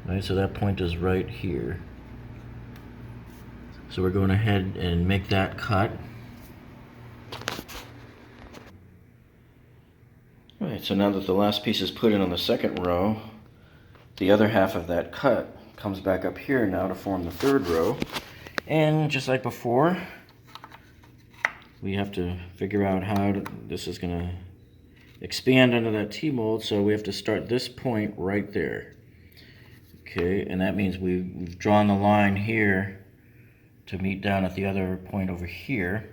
Right, so that point is right here. So we're going ahead and make that cut. All right, so now that the last piece is put in on the second row, the other half of that cut comes back up here now to form the third row. And just like before, we have to figure out how this is going to expand under that T-mold, so we have to start this point right there. Okay, and that means we've drawn the line here to meet down at the other point over here.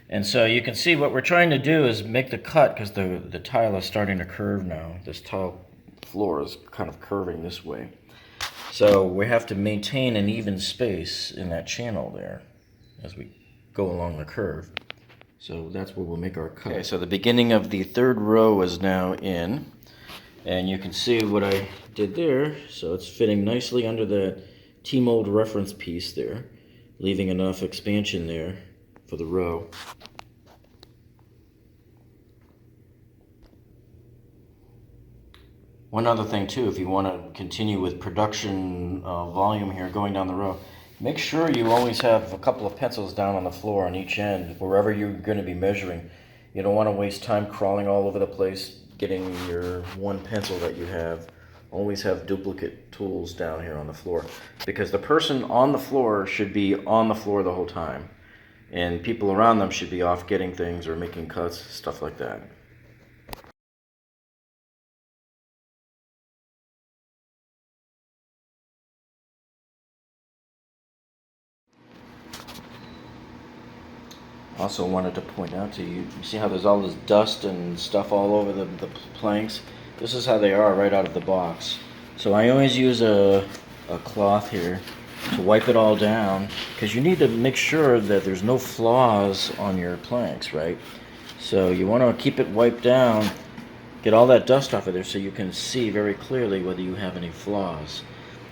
And so you can see what we're trying to do is make the cut because the tile is starting to curve now. This tile floor is kind of curving this way. So we have to maintain an even space in that channel there as we go along the curve. So that's where we'll make our cut. Okay, so the beginning of the third row is now in. And you can see what I did there. So it's fitting nicely under the T-mold reference piece there, leaving enough expansion there for the row. One other thing too, if you want to continue with production volume here going down the row, make sure you always have a couple of pencils down on the floor on each end, wherever you're going to be measuring. You don't want to waste time crawling all over the place getting your one pencil that you have. Always have duplicate tools down here on the floor, because the person on the floor should be on the floor the whole time, and people around them should be off getting things or making cuts, stuff like that. Also wanted to point out to you, you see how there's all this dust and stuff all over the planks? This is how they are right out of the box. So I always use a cloth here to wipe it all down, because you need to make sure that there's no flaws on your planks, right? So you want to keep it wiped down, get all that dust off of there so you can see very clearly whether you have any flaws.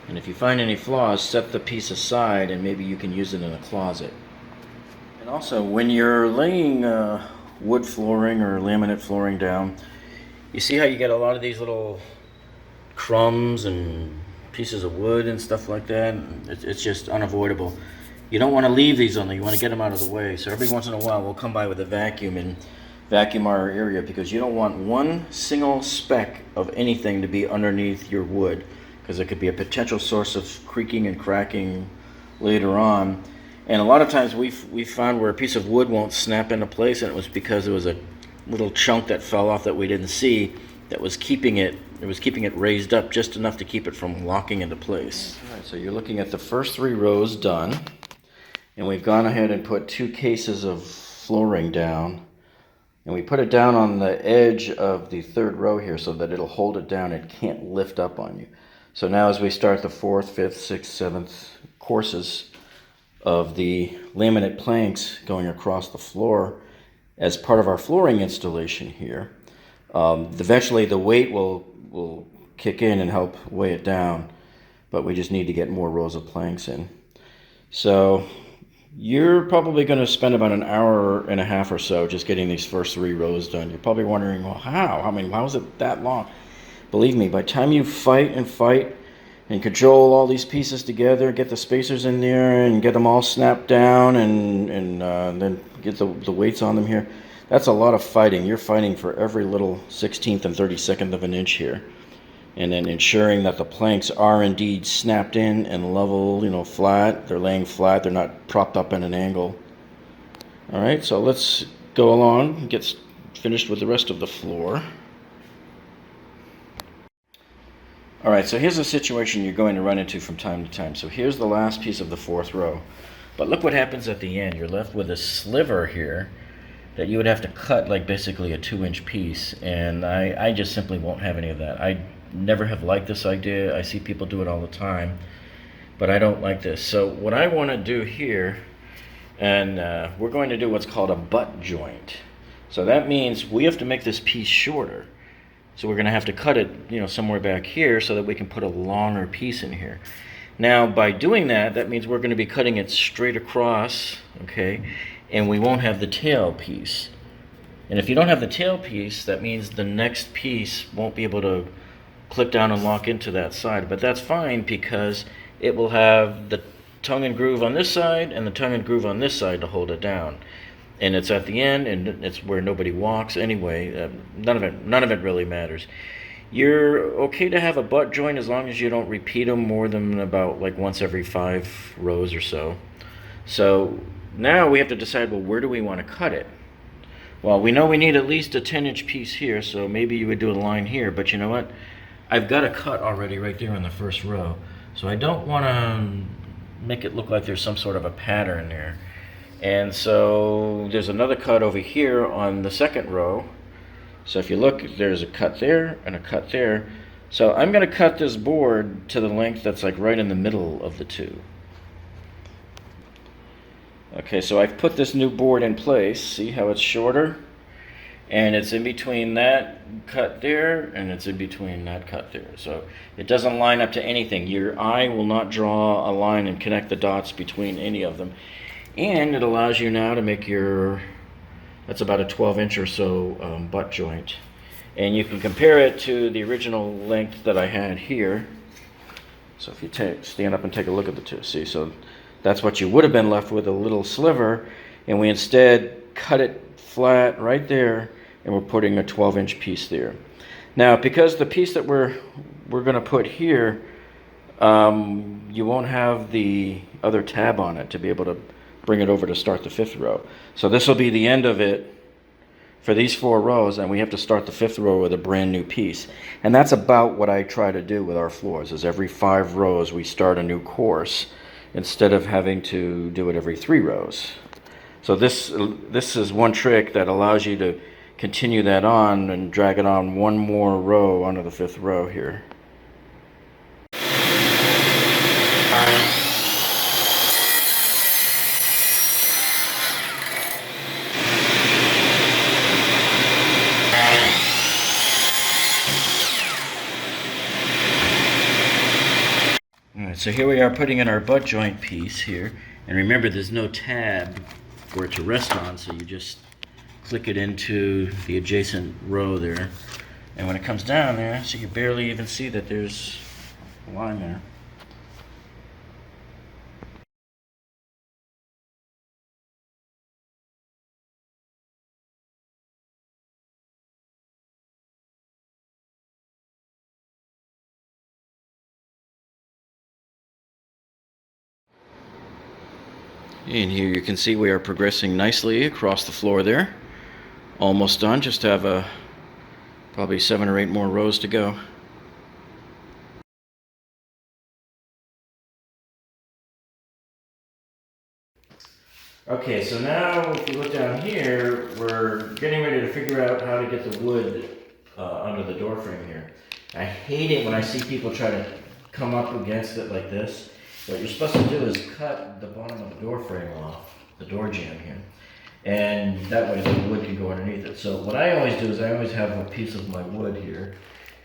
And if you find any flaws, set the piece aside and maybe you can use it in a closet. And also, when you're laying wood flooring or laminate flooring down, you see how you get a lot of these little crumbs and pieces of wood and stuff like that? It's just unavoidable. You don't want to leave these on there. You want to get them out of the way. So every once in a while, we'll come by with a vacuum and vacuum our area, because you don't want one single speck of anything to be underneath your wood, because it could be a potential source of creaking and cracking later on. And a lot of times we found where a piece of wood won't snap into place, and it was because there was a little chunk that fell off that we didn't see that was keeping it raised up just enough to keep it from locking into place. All right, so you're looking at the first 3 rows done, and we've gone ahead and put 2 cases of flooring down, and we put it down on the edge of the 3rd row here so that it'll hold it down. It can't lift up on you. So now as we start the 4th, 5th, 6th, 7th courses of the laminate planks going across the floor as part of our flooring installation here, eventually the weight will kick in and help weigh it down. but we just need to get more rows of planks in. So you're probably going to spend about an hour and a half or so just getting these first 3 rows done. You're probably wondering, well, how? I mean, how is it that long? Believe me, by the time you fight and control all these pieces together, get the spacers in there and get them all snapped down and then get the weights on them here, that's a lot of fighting. You're fighting for every little 16th and 32nd of an inch here. And then ensuring that the planks are indeed snapped in and level, you know, flat. They're laying flat. They're not propped up in an angle. All right, so let's go along and get finished with the rest of the floor. All right, so here's a situation you're going to run into from time to time. So here's the last piece of the 4th row. But look what happens at the end. You're left with a sliver here that you would have to cut like basically a 2-inch piece. And I just simply won't have any of that. I never have liked this idea. I see people do it all the time, but I don't like this. So what I want to do here, and we're going to do what's called a butt joint. So that means we have to make this piece shorter. So we're going to have to cut it, you know, somewhere back here so that we can put a longer piece in here. Now, by doing that, that means we're going to be cutting it straight across, okay, and we won't have the tail piece. And if you don't have the tail piece, that means the next piece won't be able to clip down and lock into that side. But that's fine because it will have the tongue and groove on this side and the tongue and groove on this side to hold it down. And it's at the end, and it's where nobody walks anyway. None of it really matters. You're okay to have a butt joint as long as you don't repeat them more than about like once every 5 rows or so. So now we have to decide, well, where do we want to cut it? Well, we know we need at least a 10-inch piece here, so maybe you would do a line here. But you know what? I've got a cut already right there in the 1st row, so I don't want to make it look like there's some sort of a pattern there. And so there's another cut over here on the 2nd row. So if you look, there's a cut there and a cut there. So I'm going to cut this board to the length that's like right in the middle of the 2. Okay, so I've put this new board in place. See how it's shorter? And it's in between that cut there and it's in between that cut there. So it doesn't line up to anything. Your eye will not draw a line and connect the dots between any of them. And it allows you now to make your, that's about a 12-inch or so butt joint. And you can compare it to the original length that I had here. So if you stand up and take a look at the 2, see, so that's what you would have been left with, a little sliver, and we instead cut it flat right there, and we're putting a 12-inch piece there. Now, because the piece that we're going to put here, you won't have the other tab on it to be able to bring it over to start the 5th row. So this will be the end of it for these 4 rows, and we have to start the 5th row with a brand new piece. And that's about what I try to do with our floors, is every 5 rows we start a new course instead of having to do it every 3 rows. So this is one trick that allows you to continue that on and drag it on one more row onto the 5th row here. So here we are putting in our butt joint piece here, and remember there's no tab for it to rest on, so you just click it into the adjacent row there, and when it comes down there, so you barely even see that there's a line there. And here you can see we are progressing nicely across the floor there. Almost done, just have probably 7 or 8 more rows to go. Okay, so now if you look down here, we're getting ready to figure out how to get the wood under the door frame here. I hate it when I see people try to come up against it like this. What you're supposed to do is cut the bottom of the door frame off, the door jamb here, and that way the wood can go underneath it. So what I always do is I always have a piece of my wood here,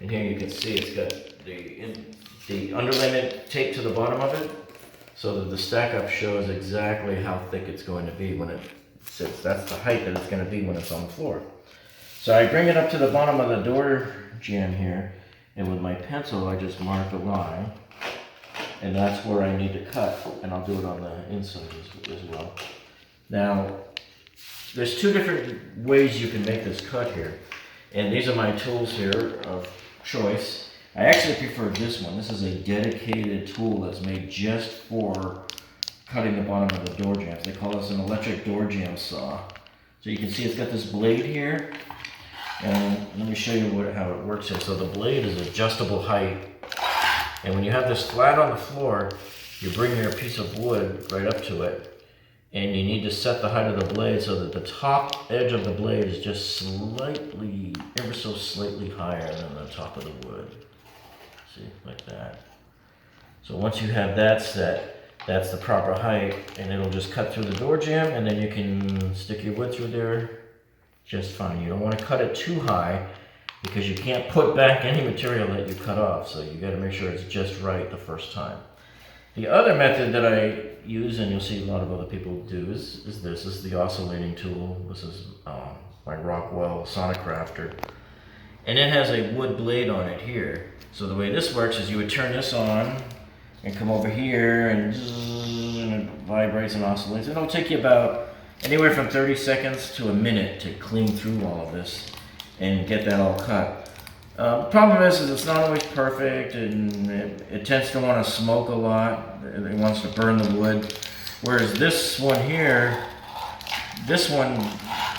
and here you can see it's got the the underlayment taped to the bottom of it so that the stack up shows exactly how thick it's going to be when it sits. That's the height that it's going to be when it's on the floor. So I bring it up to the bottom of the door jamb here, and with my pencil I just mark a line, and that's where I need to cut, and I'll do it on the inside as well. Now, there's two different ways you can make this cut here, and these are my tools here of choice. I actually prefer this one. This is a dedicated tool that's made just for cutting the bottom of the door jambs. They call this an electric door jamb saw. So you can see it's got this blade here, and let me show you how it works here. So the blade is adjustable height, and when you have this flat on the floor, you bring your piece of wood right up to it, and you need to set the height of the blade so that the top edge of the blade is just slightly, ever so slightly higher than the top of the wood. See, like that. So once you have that set, that's the proper height, and it'll just cut through the door jamb, and then you can stick your wood through there just fine. You don't want to cut it too high because you can't put back any material that you cut off, so you got to make sure it's just right the first time. The other method that I use, and you'll see a lot of other people do, is this. This is the oscillating tool. This is my Rockwell Sonic Crafter. And it has a wood blade on it here. So the way this works is you would turn this on and come over here, and it vibrates and oscillates. It'll take you about anywhere from 30 seconds to a minute to clean through all of this and get that all cut. The problem is it's not always perfect, and it tends to want to smoke a lot. It wants to burn the wood. Whereas this one here, this one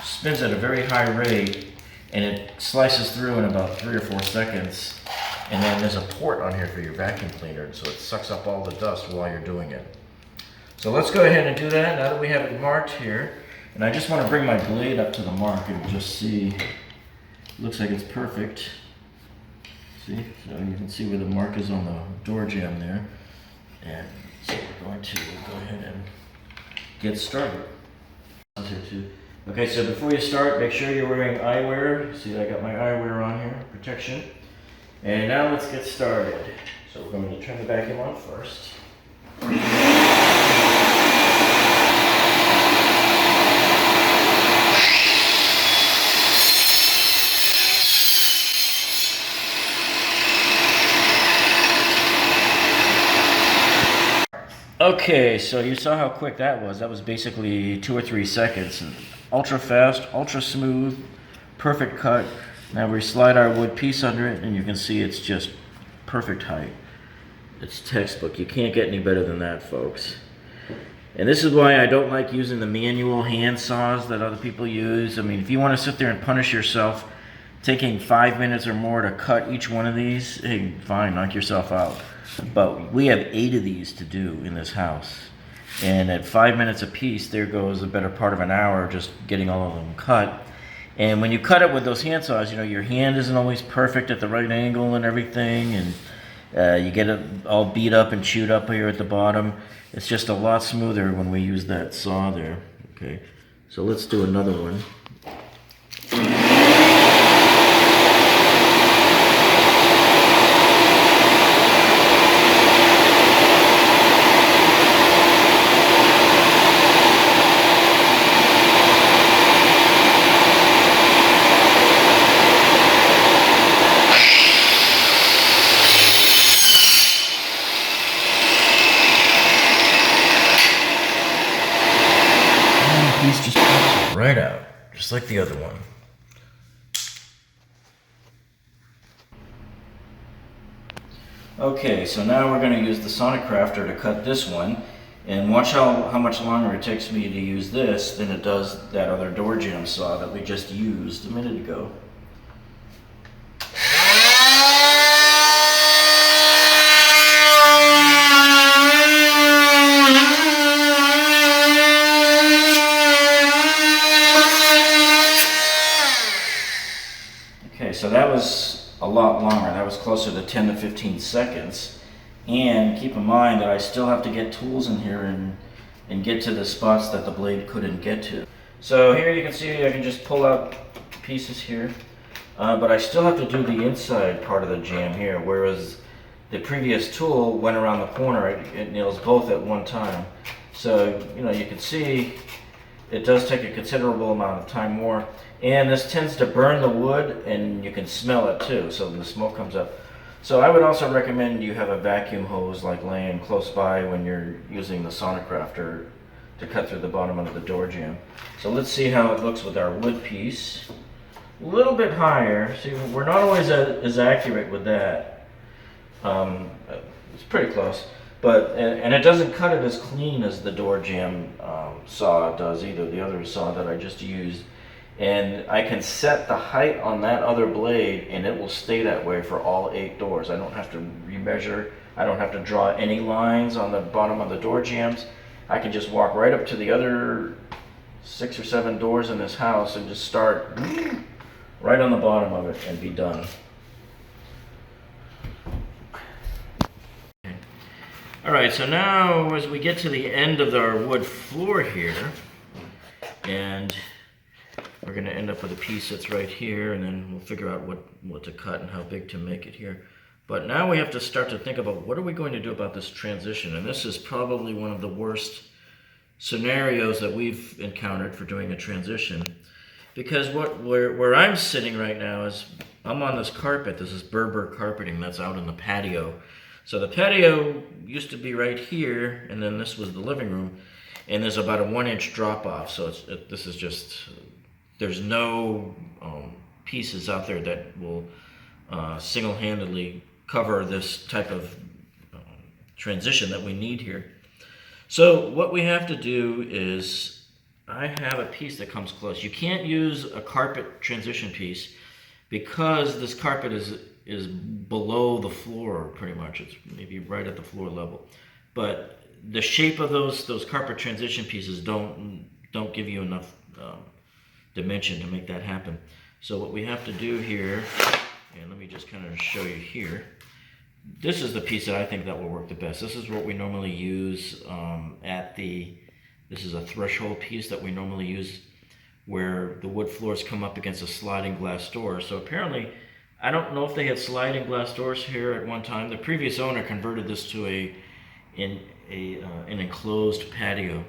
spins at a very high rate, and it slices through in about 3 or 4 seconds. And then there's a port on here for your vacuum cleaner, so it sucks up all the dust while you're doing it. So let's go ahead and do that now that we have it marked here. And I just want to bring my blade up to the mark and just see. It looks like it's perfect. See, so you can see where the mark is on the door jamb there. And so we're going to go ahead and get started. Okay, so before you start, make sure you're wearing eyewear. See, I got my eyewear on here, protection. And now let's get started. So we're going to turn the vacuum on first. Okay, so you saw how quick that was. That was basically 2 or 3 seconds. Ultra fast, ultra smooth, perfect cut. Now we slide our wood piece under it, and you can see it's just perfect height. It's textbook. You can't get any better than that, folks. And this is why I don't like using the manual hand saws that other people use. I mean, if you want to sit there and punish yourself, taking 5 minutes or more to cut each one of these, hey, fine, knock yourself out. But we have 8 of these to do in this house. And at 5 minutes a piece, there goes the better part of an hour just getting all of them cut. And when you cut it with those hand saws, you know, your hand isn't always perfect at the right angle and everything, and you get it all beat up and chewed up here at the bottom. It's just a lot smoother when we use that saw there. Okay, so let's do another one. Piece just pops right out, just like the other one. Okay, so now we're going to use the Sonic Crafter to cut this one, and watch how much longer it takes me to use this than it does that other door jamb saw that we just used a minute ago. So that was a lot longer. That was closer to 10 to 15 seconds. And keep in mind that I still have to get tools in here and get to the spots that the blade couldn't get to. So here you can see I can just pull out pieces here. But I still have to do the inside part of the jamb here, whereas the previous tool went around the corner. It nails both at one time. So, you know, you can see it does take a considerable amount of time more. And this tends to burn the wood, and you can smell it too, so the smoke comes up. So I would also recommend you have a vacuum hose like laying close by when you're using the Sonocrafter to cut through the bottom of the door jamb. So let's see how it looks with our wood piece. A little bit higher. See, we're not always as accurate with that. It's pretty close, but and it doesn't cut it as clean as the door jamb saw does either, the other saw that I just used. And I can set the height on that other blade, and it will stay that way for all 8 doors. I don't have to remeasure. I don't have to draw any lines on the bottom of the door jambs. I can just walk right up to the other 6 or 7 doors in this house and just start right on the bottom of it and be done. Okay. All right, so now as we get to the end of our wood floor here, and we're going to end up with a piece that's right here, and then we'll figure out what to cut and how big to make it here. But now we have to start to think about what are we going to do about this transition, and this is probably one of the worst scenarios that we've encountered for doing a transition, because where I'm sitting right now is I'm on this carpet. This is Berber carpeting that's out in the patio. So the patio used to be right here, and then this was the living room, and there's about a 1-inch drop off. So this is just, there's no pieces out there that will single-handedly cover this type of transition that we need here. So what we have to do is, I have a piece that comes close. You can't use a carpet transition piece because this carpet is below the floor pretty much. It's maybe right at the floor level. But the shape of those carpet transition pieces don't give you enough dimension to make that happen. So what we have to do here, and let me just kind of show you here. This is the piece that I think that will work the best. This is what we normally use this is a threshold piece that we normally use where the wood floors come up against a sliding glass door. So apparently, I don't know if they had sliding glass doors here at one time. The previous owner converted this to an enclosed patio.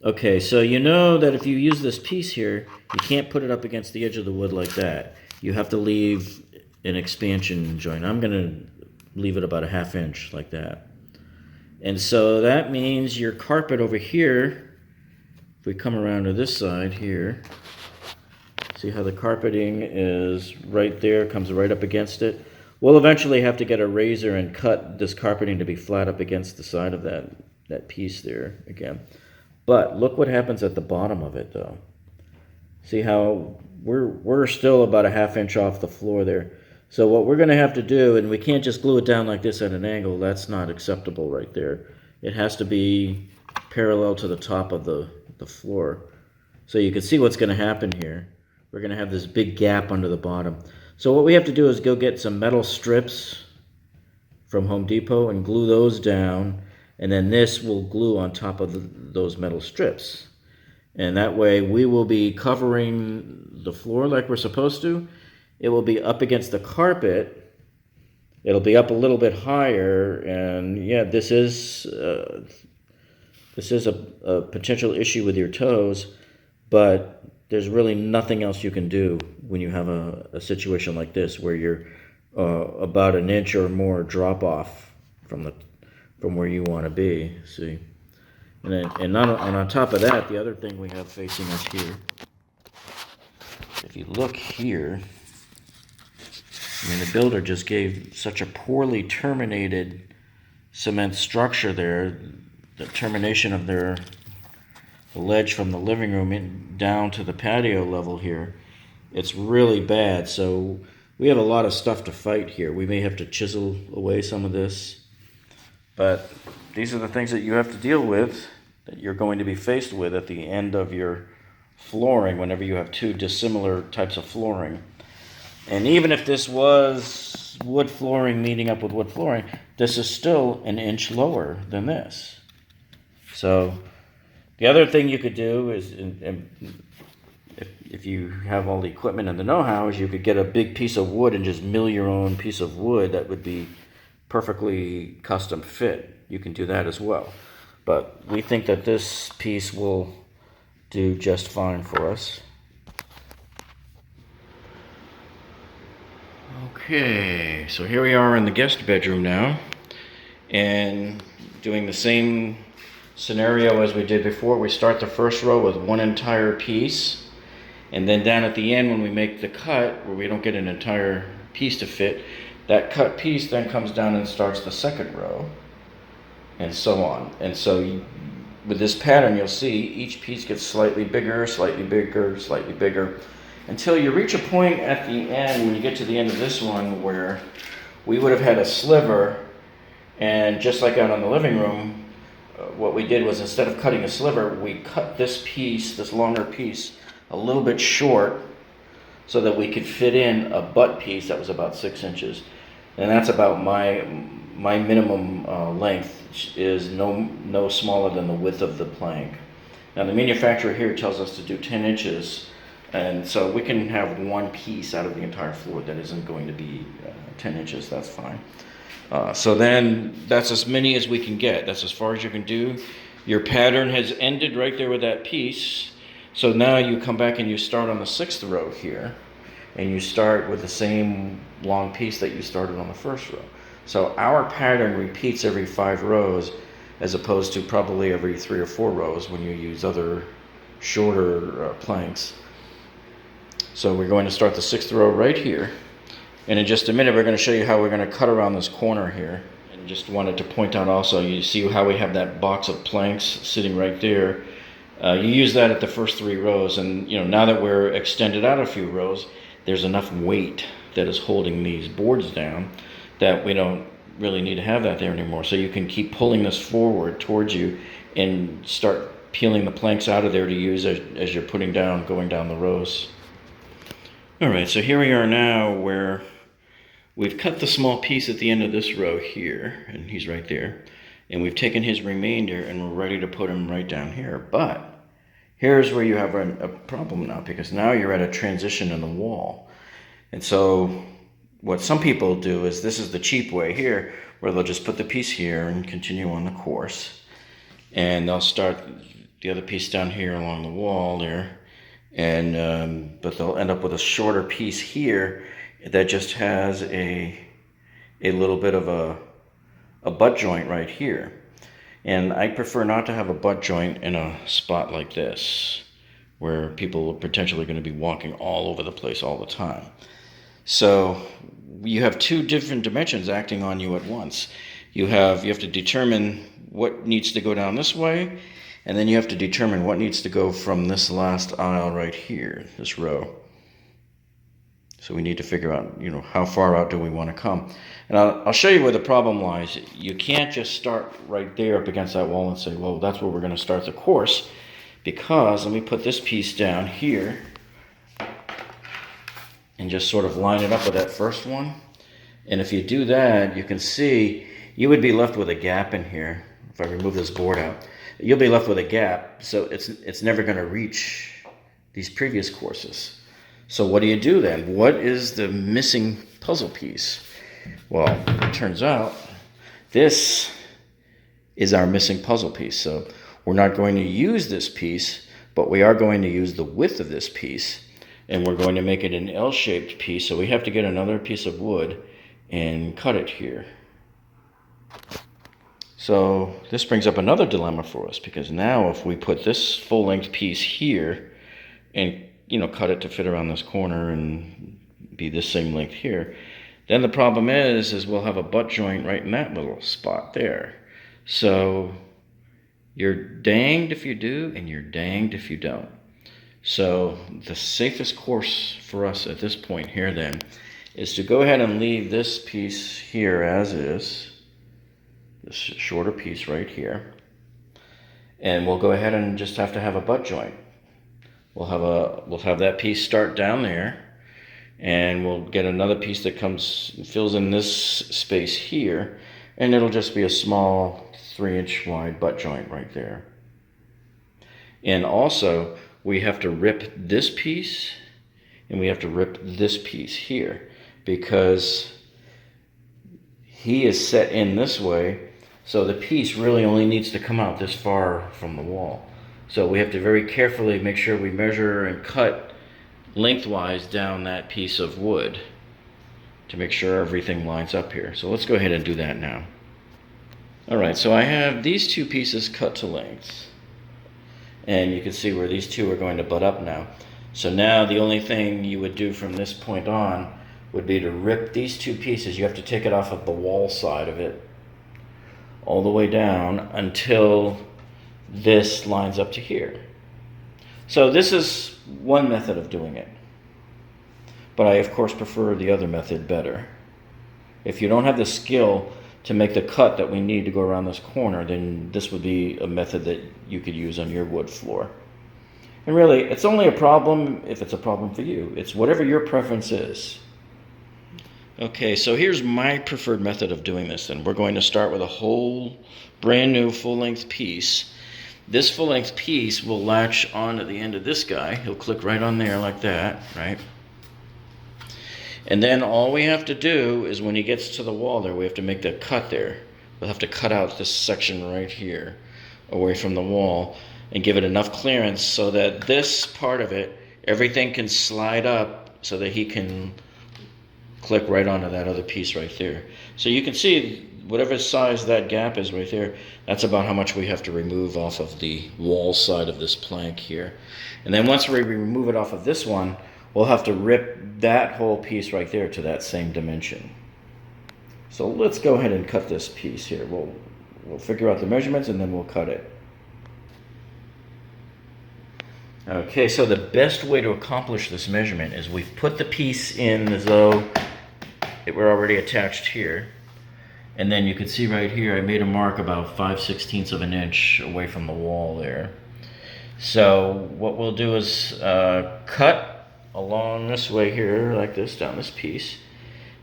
Okay, so you know that if you use this piece here, you can't put it up against the edge of the wood like that. You have to leave an expansion joint. I'm going to leave it about a 1/2 inch like that. And so that means your carpet over here, if we come around to this side here, see how the carpeting is right there, comes right up against it? We'll eventually have to get a razor and cut this carpeting to be flat up against the side of that piece there again. But look what happens at the bottom of it though. See how we're still about a 1/2 inch off the floor there. So what we're going to have to do, and we can't just glue it down like this at an angle, that's not acceptable right there. It has to be parallel to the top of the floor. So you can see what's going to happen here. We're going to have this big gap under the bottom. So what we have to do is go get some metal strips from Home Depot and glue those down, and then this will glue on top of those metal strips. And that way we will be covering the floor like we're supposed to. It will be up against the carpet. It'll be up a little bit higher, and yeah, this is a potential issue with your toes, but there's really nothing else you can do when you have a situation like this where you're about 1 inch or more drop off from where you want to be. See, and on top of that, the other thing we have facing us here, if you look here, I mean, the builder just gave such a poorly terminated cement structure there. The termination of the ledge from the living room down to the patio level here, it's really bad. So we have a lot of stuff to fight here. We may have to chisel away some of this, but these are the things that you have to deal with, that you're going to be faced with at the end of your flooring whenever you have 2 dissimilar types of flooring. And even if this was wood flooring meeting up with wood flooring, this is still 1 inch lower than this. So the other thing you could do is, if you have all the equipment and the know-how, is you could get a big piece of wood and just mill your own piece of wood. That would be perfectly custom fit, you can do that as well. But we think that this piece will do just fine for us. Okay, so here we are in the guest bedroom now, and doing the same scenario as we did before. We start the first row with one entire piece, and then down at the end when we make the cut, where we don't get an entire piece to fit, that cut piece then comes down and starts the second row, and so on. And so with this pattern, you'll see each piece gets slightly bigger, slightly bigger, slightly bigger, until you reach a point at the end, when you get to the end of this one, where we would have had a sliver, and just like out in the living room, what we did was, instead of cutting a sliver, we cut this piece, this longer piece, a little bit short, so that we could fit in a butt piece that was about 6 inches. And that's about my minimum length, is no smaller than the width of the plank. Now the manufacturer here tells us to do 10 inches, and so we can have one piece out of the entire floor that isn't going to be 10 inches, that's fine. So then that's as many as we can get. That's as far as you can do. Your pattern has ended right there with that piece. So now you come back and you start on the 6th row here, and you start with the same long piece that you started on the 1st row. So our pattern repeats every 5 rows, as opposed to probably every 3 or 4 rows when you use other shorter planks. So we're going to start the 6th row right here. And in just a minute, we're going to show you how we're going to cut around this corner here. And just wanted to point out also, you see how we have that box of planks sitting right there. You use that at the first 3 rows, and now that we're extended out a few rows, there's enough weight that is holding these boards down that we don't really need to have that there anymore. So you can keep pulling this forward towards you and start peeling the planks out of there to use as you're going down the rows. All right, so here we are now, where we've cut the small piece at the end of this row here, and he's right there. And we've taken his remainder and we're ready to put him right down here. But here's where you have a problem now, because now you're at a transition in the wall. And so what some people do is, this is the cheap way here, where they'll just put the piece here and continue on the course. And they'll start the other piece down here along the wall there. And but they'll end up with a shorter piece here that just has a little bit of a butt joint right here. And I prefer not to have a butt joint in a spot like this, where people are potentially going to be walking all over the place all the time. So you have 2 different dimensions acting on you at once. You have to determine what needs to go down this way, and then you have to determine what needs to go from this last aisle right here, this row. So we need to figure out, how far out do we want to come. And I'll show you where the problem lies. You can't just start right there up against that wall and say, well, that's where we're going to start the course, because let me put this piece down here and just sort of line it up with that first one. And if you do that, you can see you would be left with a gap in here. If I remove this board out, you'll be left with a gap, so it's never going to reach these previous courses. So what do you do then? What is the missing puzzle piece? Well, it turns out this is our missing puzzle piece. So we're not going to use this piece, but we are going to use the width of this piece, and we're going to make it an L-shaped piece. So we have to get another piece of wood and cut it here. So this brings up another dilemma for us, because now if we put this full-length piece here and cut it to fit around this corner and be this same length here, then the problem is we'll have a butt joint right in that little spot there. So you're danged if you do, and you're danged if you don't. So the safest course for us at this point here then is to go ahead and leave this piece here as is, this shorter piece right here, and we'll go ahead and just have to have a butt joint. We'll have that piece start down there, and we'll get another piece that fills in this space here, and it'll just be a small 3-inch wide butt joint right there. And also we have to rip this piece, and we have to rip this piece here, because he is set in this way, so the piece really only needs to come out this far from the wall. So we have to very carefully make sure we measure and cut lengthwise down that piece of wood to make sure everything lines up here. So let's go ahead and do that now. Alright, so I have these two pieces cut to length. And you can see where these two are going to butt up now. So now the only thing you would do from this point on would be to rip these two pieces. You have to take it off of the wall side of it all the way down until this lines up to here. So this is one method of doing it. But I of course prefer the other method better. If you don't have the skill to make the cut that we need to go around this corner, then this would be a method that you could use on your wood floor. And really, it's only a problem if it's a problem for you. It's whatever your preference is. Okay, so here's my preferred method of doing this then. We're going to start with a whole brand new full-length piece. This full-length piece will latch on at the end of this guy. He'll click right on there like that, right? And then all we have to do is when he gets to the wall there, we have to make the cut there. We'll have to cut out this section right here away from the wall and give it enough clearance so that this part of it, everything can slide up so that he can click right onto that other piece right there. So you can see whatever size that gap is right there, that's about how much we have to remove off of the wall side of this plank here. And then once we remove it off of this one, we'll have to rip that whole piece right there to that same dimension. So let's go ahead and cut this piece here. We'll figure out the measurements and then we'll cut it. Okay, so the best way to accomplish this measurement is we've put the piece in as though it were already attached here. And then you can see right here, I made a mark about 5/16 of an inch away from the wall there. So what we'll do is cut along this way here, like this, down this piece.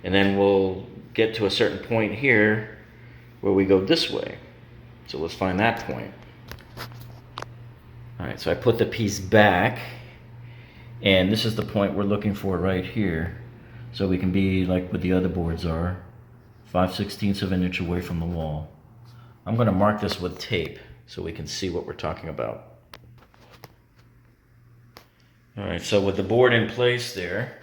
And then we'll get to a certain point here where we go this way. So let's find that point. All right, so I put the piece back, and this is the point we're looking for right here. So we can be like what the other boards are, 5/16 of an inch away from the wall. I'm going to mark this with tape so we can see what we're talking about. All right, so with the board in place there,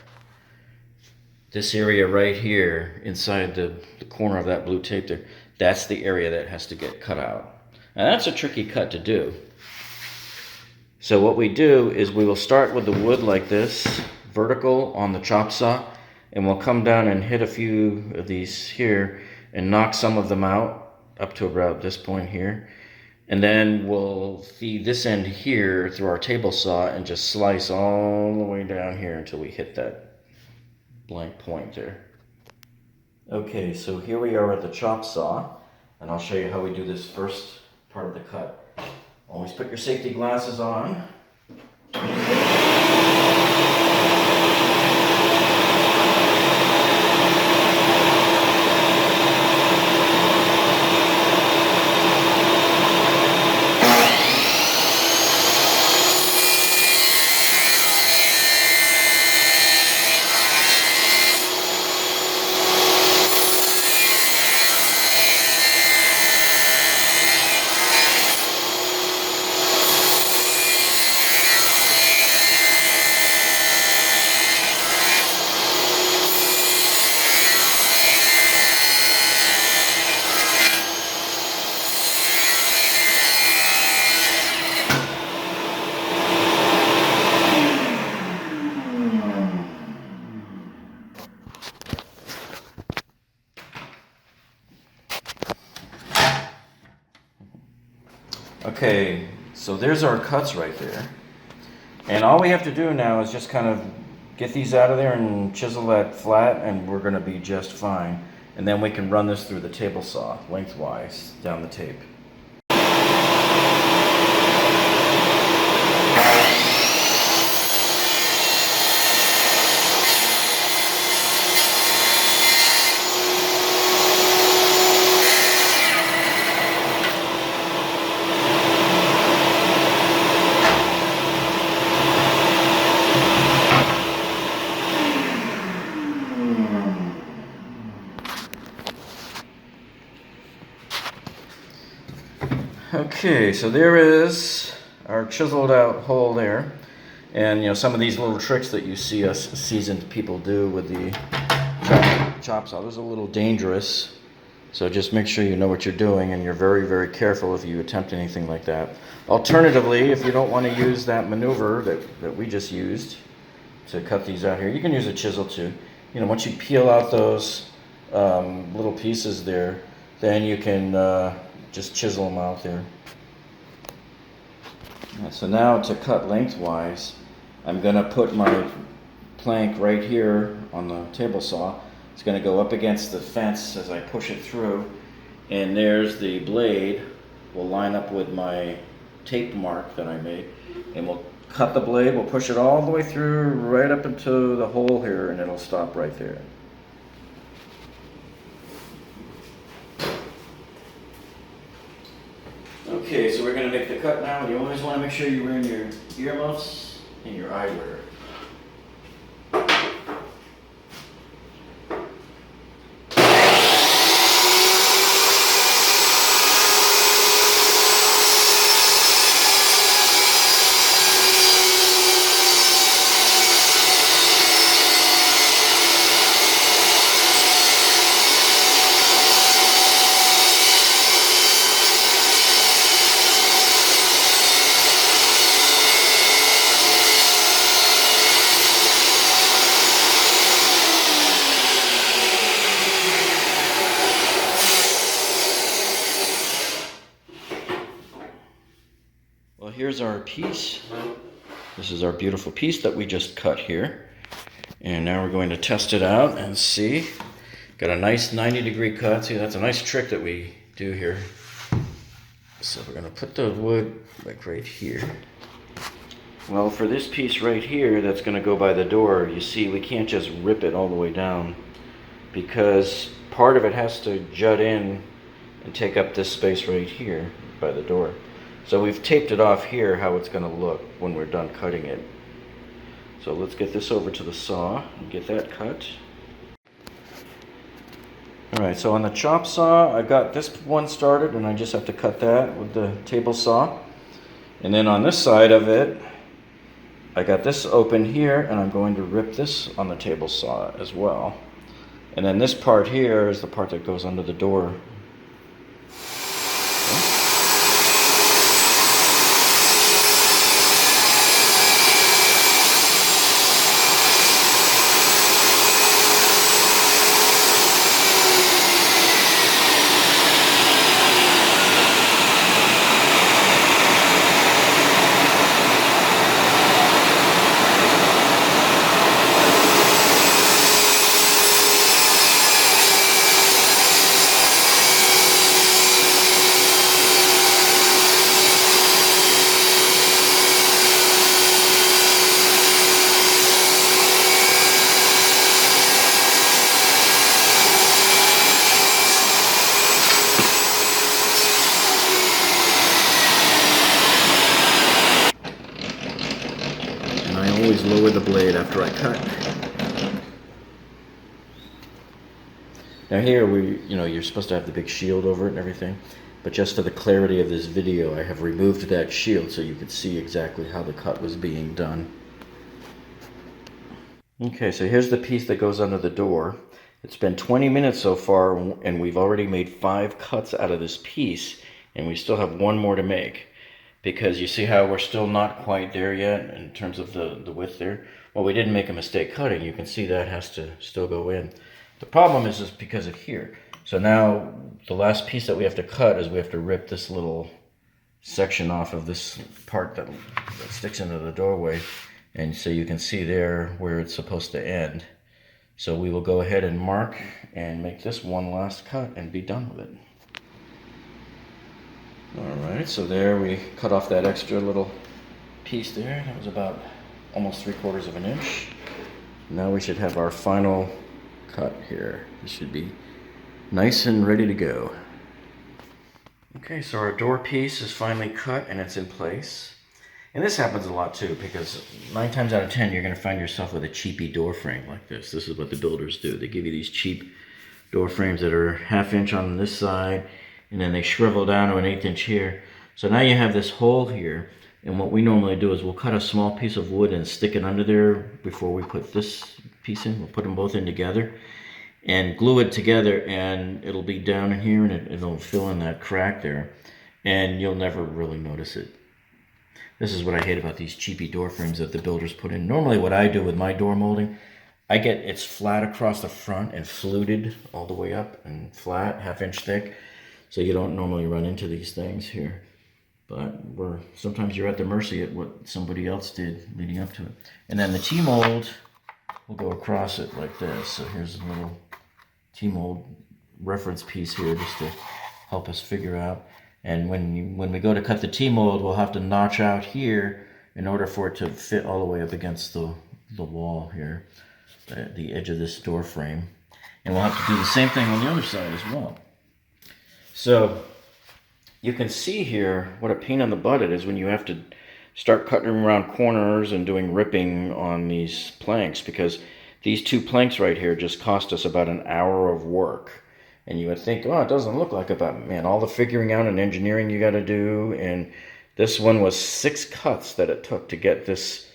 this area right here inside the corner of that blue tape there, that's the area that has to get cut out. Now that's a tricky cut to do. So what we do is we will start with the wood like this, vertical on the chop saw, and we'll come down and hit a few of these here and knock some of them out up to about this point here. And then we'll feed this end here through our table saw and just slice all the way down here until we hit that blank point there. Okay, so here we are at the chop saw, and I'll show you how we do this first part of the cut. Always put your safety glasses on. Okay, so there's our cuts right there. And all we have to do now is just kind of get these out of there and chisel that flat, and we're going to be just fine. And then we can run this through the table saw lengthwise down the tape. Okay, so there is our chiseled out hole there. And you know, some of these little tricks that you see us seasoned people do with the chop saw, those are a little dangerous. So just make sure you know what you're doing and you're very, very careful if you attempt anything like that. Alternatively, if you don't want to use that maneuver that we just used to cut these out here, you can use a chisel too. You know, once you peel out those little pieces there, then you can just chisel them out there. So now to cut lengthwise, I'm going to put my plank right here on the table saw. It's going to go up against the fence as I push it through, and there's the blade will line up with my tape mark that I made, and we'll cut the blade, we'll push it all the way through right up into the hole here, and it'll stop right there. Okay, so we're going to make the cut now. You always want to make sure you're wearing your earmuffs and your eyewear. Well, here's our piece. This is our beautiful piece that we just cut here. And now we're going to test it out and see. Got a nice 90-degree cut. See, that's a nice trick that we do here. So we're going to put the wood like right here. Well, for this piece right here that's going to go by the door, you see we can't just rip it all the way down because part of it has to jut in and take up this space right here by the door. So we've taped it off here how it's going to look when we're done cutting it. So let's get this over to the saw and get that cut. Alright, so on the chop saw, I got this one started and I just have to cut that with the table saw. And then on this side of it, I got this open here and I'm going to rip this on the table saw as well. And then this part here is the part that goes under the door. Always lower the blade after I cut. Now here you're supposed to have the big shield over it and everything, but just for the clarity of this video, I have removed that shield so you could see exactly how the cut was being done. Okay, so here's the piece that goes under the door. It's been 20 minutes so far, and we've already made 5 cuts out of this piece, and we still have one more to make. Because you see how we're still not quite there yet in terms of the width there? Well, we didn't make a mistake cutting. You can see that has to still go in. The problem is because of here. So now the last piece that we have to cut is we have to rip this little section off of this part that sticks into the doorway. And so you can see there where it's supposed to end. So we will go ahead and mark and make this one last cut and be done with it. Alright, so there we cut off that extra little piece there. That was about almost 3/4 of an inch. Now we should have our final cut here. This should be nice and ready to go. Okay, so our door piece is finally cut and it's in place. And this happens a lot too, because 9 times out of 10 you're going to find yourself with a cheapy door frame like this. This is what the builders do. They give you these cheap door frames that are 1/2 inch on this side, and then they shrivel down to an 1/8 inch here. So now you have this hole here, and what we normally do is we'll cut a small piece of wood and stick it under there before we put this piece in. We'll put them both in together and glue it together, and it'll be down in here, and it'll fill in that crack there, and you'll never really notice it. This is what I hate about these cheapy door frames that the builders put in. Normally what I do with my door molding, it's flat across the front and fluted all the way up and flat, 1/2 inch thick, so you don't normally run into these things here. But sometimes you're at the mercy at what somebody else did leading up to it. And then the T-mold will go across it like this. So here's a little T-mold reference piece here just to help us figure out. And when we go to cut the T-mold, we'll have to notch out here in order for it to fit all the way up against the wall here, the edge of this door frame. And we'll have to do the same thing on the other side as well. So you can see here what a pain in the butt it is when you have to start cutting around corners and doing ripping on these planks, because these 2 planks right here just cost us about an hour of work. And you would think, oh, it doesn't look like it, but man, all the figuring out and engineering you got to do. And this one was 6 cuts that it took to get this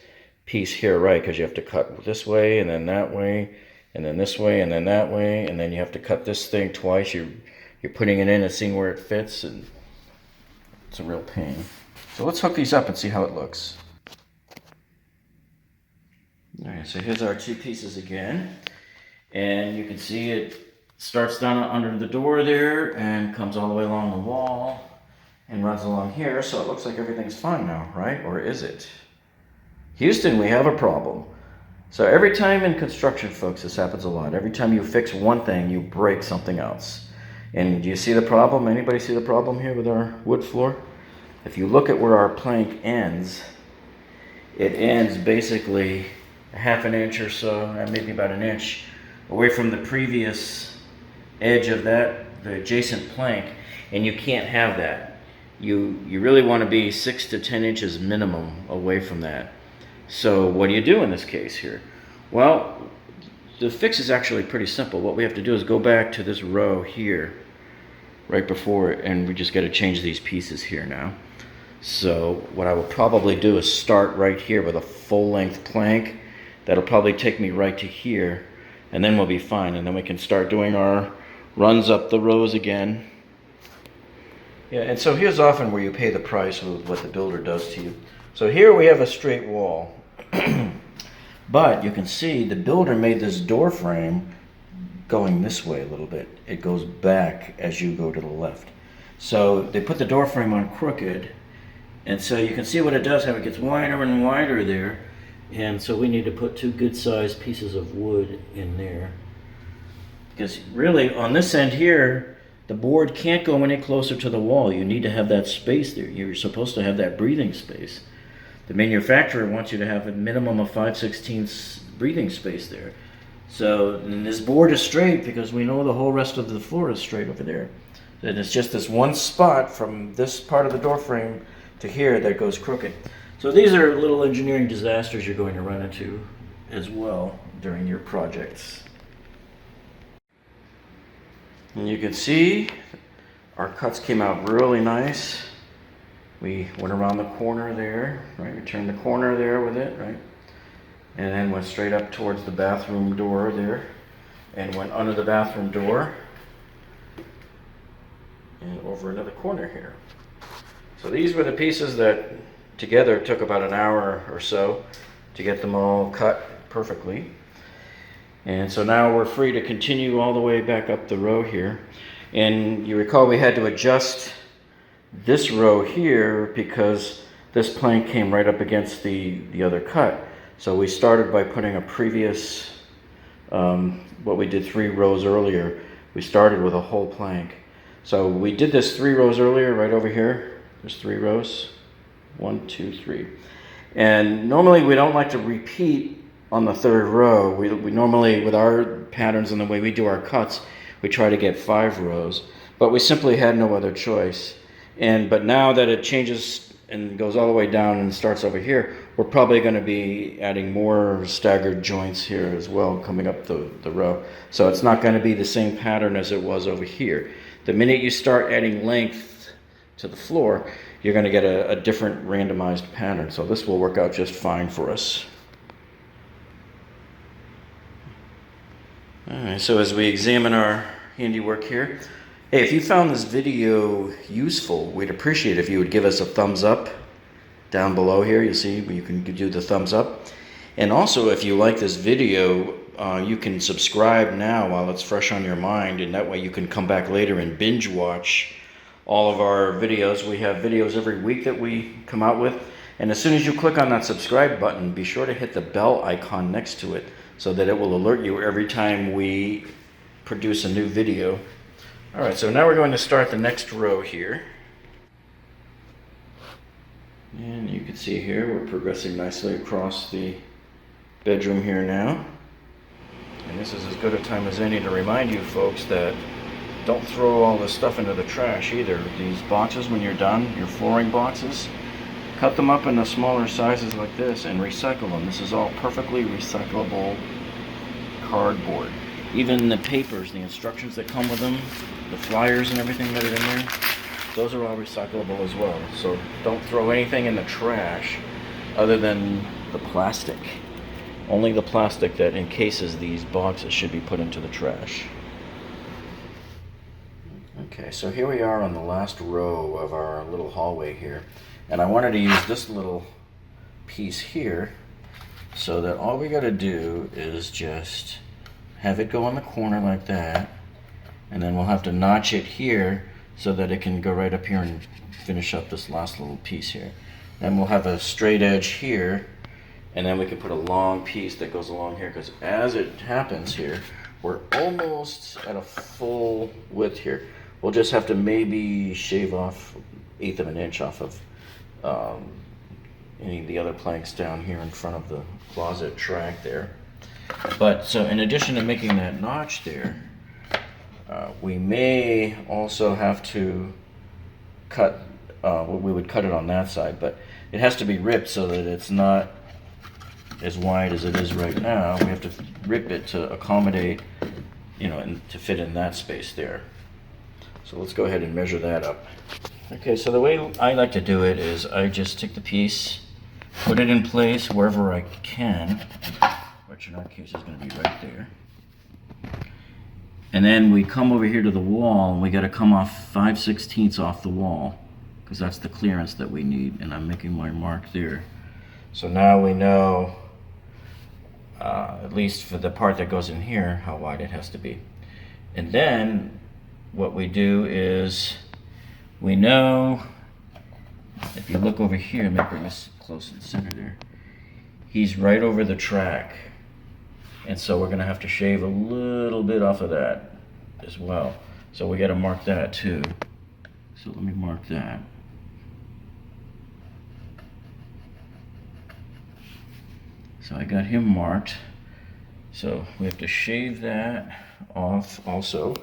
piece here right, because you have to cut this way and then that way and then this way and then that way, and then you have to cut this thing twice. You're putting it in and seeing where it fits, and it's a real pain. So let's hook these up and see how it looks. All right, so here's our 2 pieces again. And you can see it starts down under the door there and comes all the way along the wall and runs along here. So it looks like everything's fine now, right? Or is it? Houston, we have a problem. So every time in construction, folks, this happens a lot. Every time you fix one thing, you break something else. And do you see the problem? Anybody see the problem here with our wood floor? If you look at where our plank ends, it ends basically 1/2 inch or so, maybe about 1 inch, away from the previous edge of the adjacent plank, and you can't have that. You really want to be 6 to 10 inches minimum away from that. So what do you do in this case here? Well, the fix is actually pretty simple. What we have to do is go back to this row here, right before it, and we just got to change these pieces here now. So what I will probably do is start right here with a full-length plank. That'll probably take me right to here, and then we'll be fine, and then we can start doing our runs up the rows again. Yeah, and so here's often where you pay the price with what the builder does to you. So here we have a straight wall, but you can see the builder made this door frame going this way a little bit. It goes back as you go to the left. So they put the door frame on crooked, and so you can see what it does, how it gets wider and wider there. And so we need to put 2 good-sized pieces of wood in there, because really on this end here, the board can't go any closer to the wall. You need to have that space there. You're supposed to have that breathing space. The manufacturer wants you to have a minimum of 5/16 breathing space there. So and this board is straight because we know the whole rest of the floor is straight over there. And it's just this one spot from this part of the door frame to here that goes crooked. So these are little engineering disasters you're going to run into as well during your projects. And you can see our cuts came out really nice. We went around the corner there, right? We turned the corner there with it, right? And then went straight up towards the bathroom door there, and went under the bathroom door and over another corner here. So these were the pieces that together took about an hour or so to get them all cut perfectly. And so now we're free to continue all the way back up the row here. And you recall we had to adjust this row here because this plank came right up against the other cut. So we started by putting a previous, what we did 3 rows earlier, we started with a whole plank. So we did this 3 rows earlier right over here. There's 3 rows, 1, 2, 3. And normally we don't like to repeat on the 3rd row. We normally, with our patterns and the way we do our cuts, we try to get 5 rows, but we simply had no other choice. But now that it changes and goes all the way down and starts over here, we're probably going to be adding more staggered joints here as well coming up the row. So it's not going to be the same pattern as it was over here. The minute you start adding length to the floor, you're going to get a different randomized pattern. So this will work out just fine for us. Alright, so as we examine our handiwork here, hey, if you found this video useful, we'd appreciate if you would give us a thumbs up down below here. You'll see you can do the thumbs up. And also, if you like this video, you can subscribe now while it's fresh on your mind, and that way you can come back later and binge watch all of our videos. We have videos every week that we come out with. And as soon as you click on that subscribe button, be sure to hit the bell icon next to it so that it will alert you every time we produce a new video. Alright, so now we're going to start the next row here. And you can see here we're progressing nicely across the bedroom here now. And this is as good a time as any to remind you folks that don't throw all this stuff into the trash either. These boxes, when you're done, your flooring boxes, cut them up into smaller sizes like this and recycle them. This is all perfectly recyclable cardboard. Even the papers, the instructions that come with them, the flyers and everything that are in there, those are all recyclable as well. So don't throw anything in the trash other than the plastic. Only the plastic that encases these boxes should be put into the trash. Okay, so here we are on the last row of our little hallway here. And I wanted to use this little piece here so that all we got to do is just have it go in the corner like that. And then we'll have to notch it here so that it can go right up here and finish up this last little piece here. Then we'll have a straight edge here, and then we can put a long piece that goes along here, because as it happens here, we're almost at a full width here. We'll just have to maybe shave off 1/8 of an inch off of any of the other planks down here in front of the closet track there. But so in addition to making that notch there, we may also have to cut, we would cut it on that side, but it has to be ripped so that it's not as wide as it is right now. We have to rip it to accommodate, you know, and to fit in that space there. So let's go ahead and measure that up. Okay, so the way I like to do it is I just take the piece, put it in place wherever I can, which in our case is going to be right there. And then we come over here to the wall, and we got to come off 5/16 off the wall, because that's the clearance that we need, and I'm making my mark there. So now we know, at least for the part that goes in here, how wide it has to be. And then what we do is, we know, if you look over here, let me bring this close in the center there, he's right over the track. And so we're going to have to shave a little bit off of that as well. So we got to mark that too. So let me mark that. So I got him marked. So we have to shave that off also.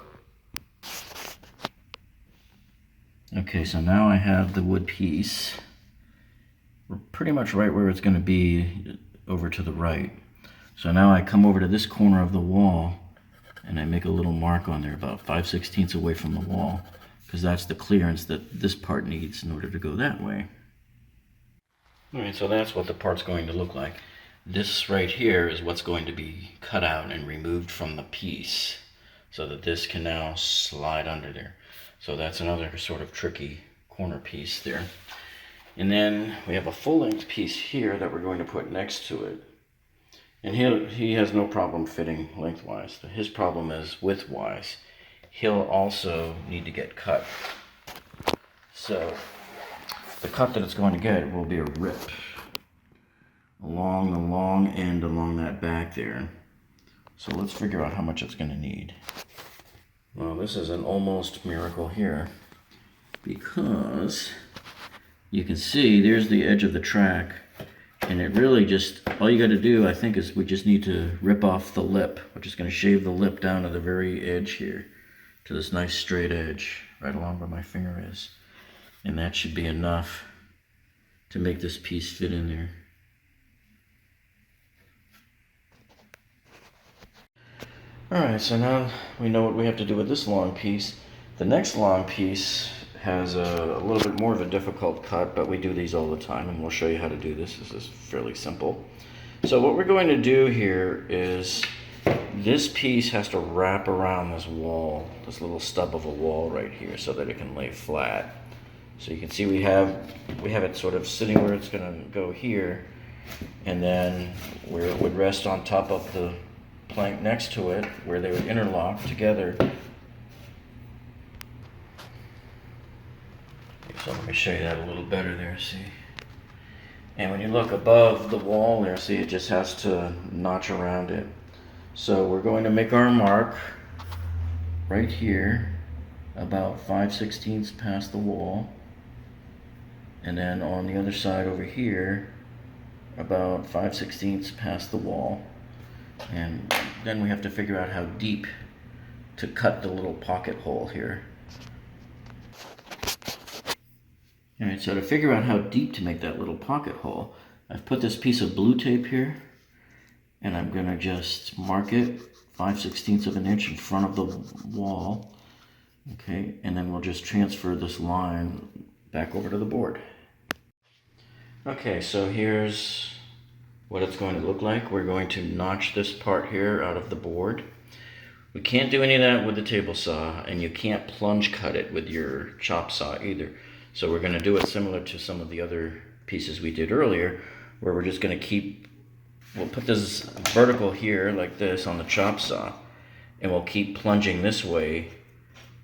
Okay, so now I have the wood piece. We're pretty much right where it's going to be over to the right. So now I come over to this corner of the wall and I make a little mark on there about 5/16 away from the wall, because that's the clearance that this part needs in order to go that way. Alright, so that's what the part's going to look like. This right here is what's going to be cut out and removed from the piece so that this can now slide under there. So that's another sort of tricky corner piece there. And then we have a full-length piece here that we're going to put next to it. And he has no problem fitting lengthwise. His problem is widthwise. He'll also need to get cut. So the cut that it's going to get will be a rip along the long end along that back there. So let's figure out how much it's going to need. Well, this is an almost miracle here, because you can see there's the edge of the track, and it really just, all you got to do, I think, is we just need to rip off the lip. We're just going to shave the lip down to the very edge here, to this nice straight edge right along where my finger is, and that should be enough to make this piece fit in there. Alright, so now we know what we have to do with this long piece. The next long piece has a little bit more of a difficult cut, but we do these all the time, and we'll show you how to do this. This is fairly simple. So what we're going to do here is this piece has to wrap around this wall, this little stub of a wall right here, so that it can lay flat. So you can see we have it sort of sitting where it's going to go here, and then where it would rest on top of the plank next to it, where they would interlock together. So let me show you that a little better there, see? And when you look above the wall there, see, it just has to notch around it. So we're going to make our mark right here, about 5/16 past the wall. And then on the other side over here, about 5/16 past the wall. And then we have to figure out how deep to cut the little pocket hole here. Alright, so to figure out how deep to make that little pocket hole, I've put this piece of blue tape here, and I'm going to just mark it 5/16 of an inch in front of the wall. Okay, and then we'll just transfer this line back over to the board. Okay, so here's what it's going to look like. We're going to notch this part here out of the board. We can't do any of that with the table saw, and you can't plunge cut it with your chop saw either. So we're going to do it similar to some of the other pieces we did earlier, where we're just going to we'll put this vertical here like this on the chop saw, and we'll keep plunging this way,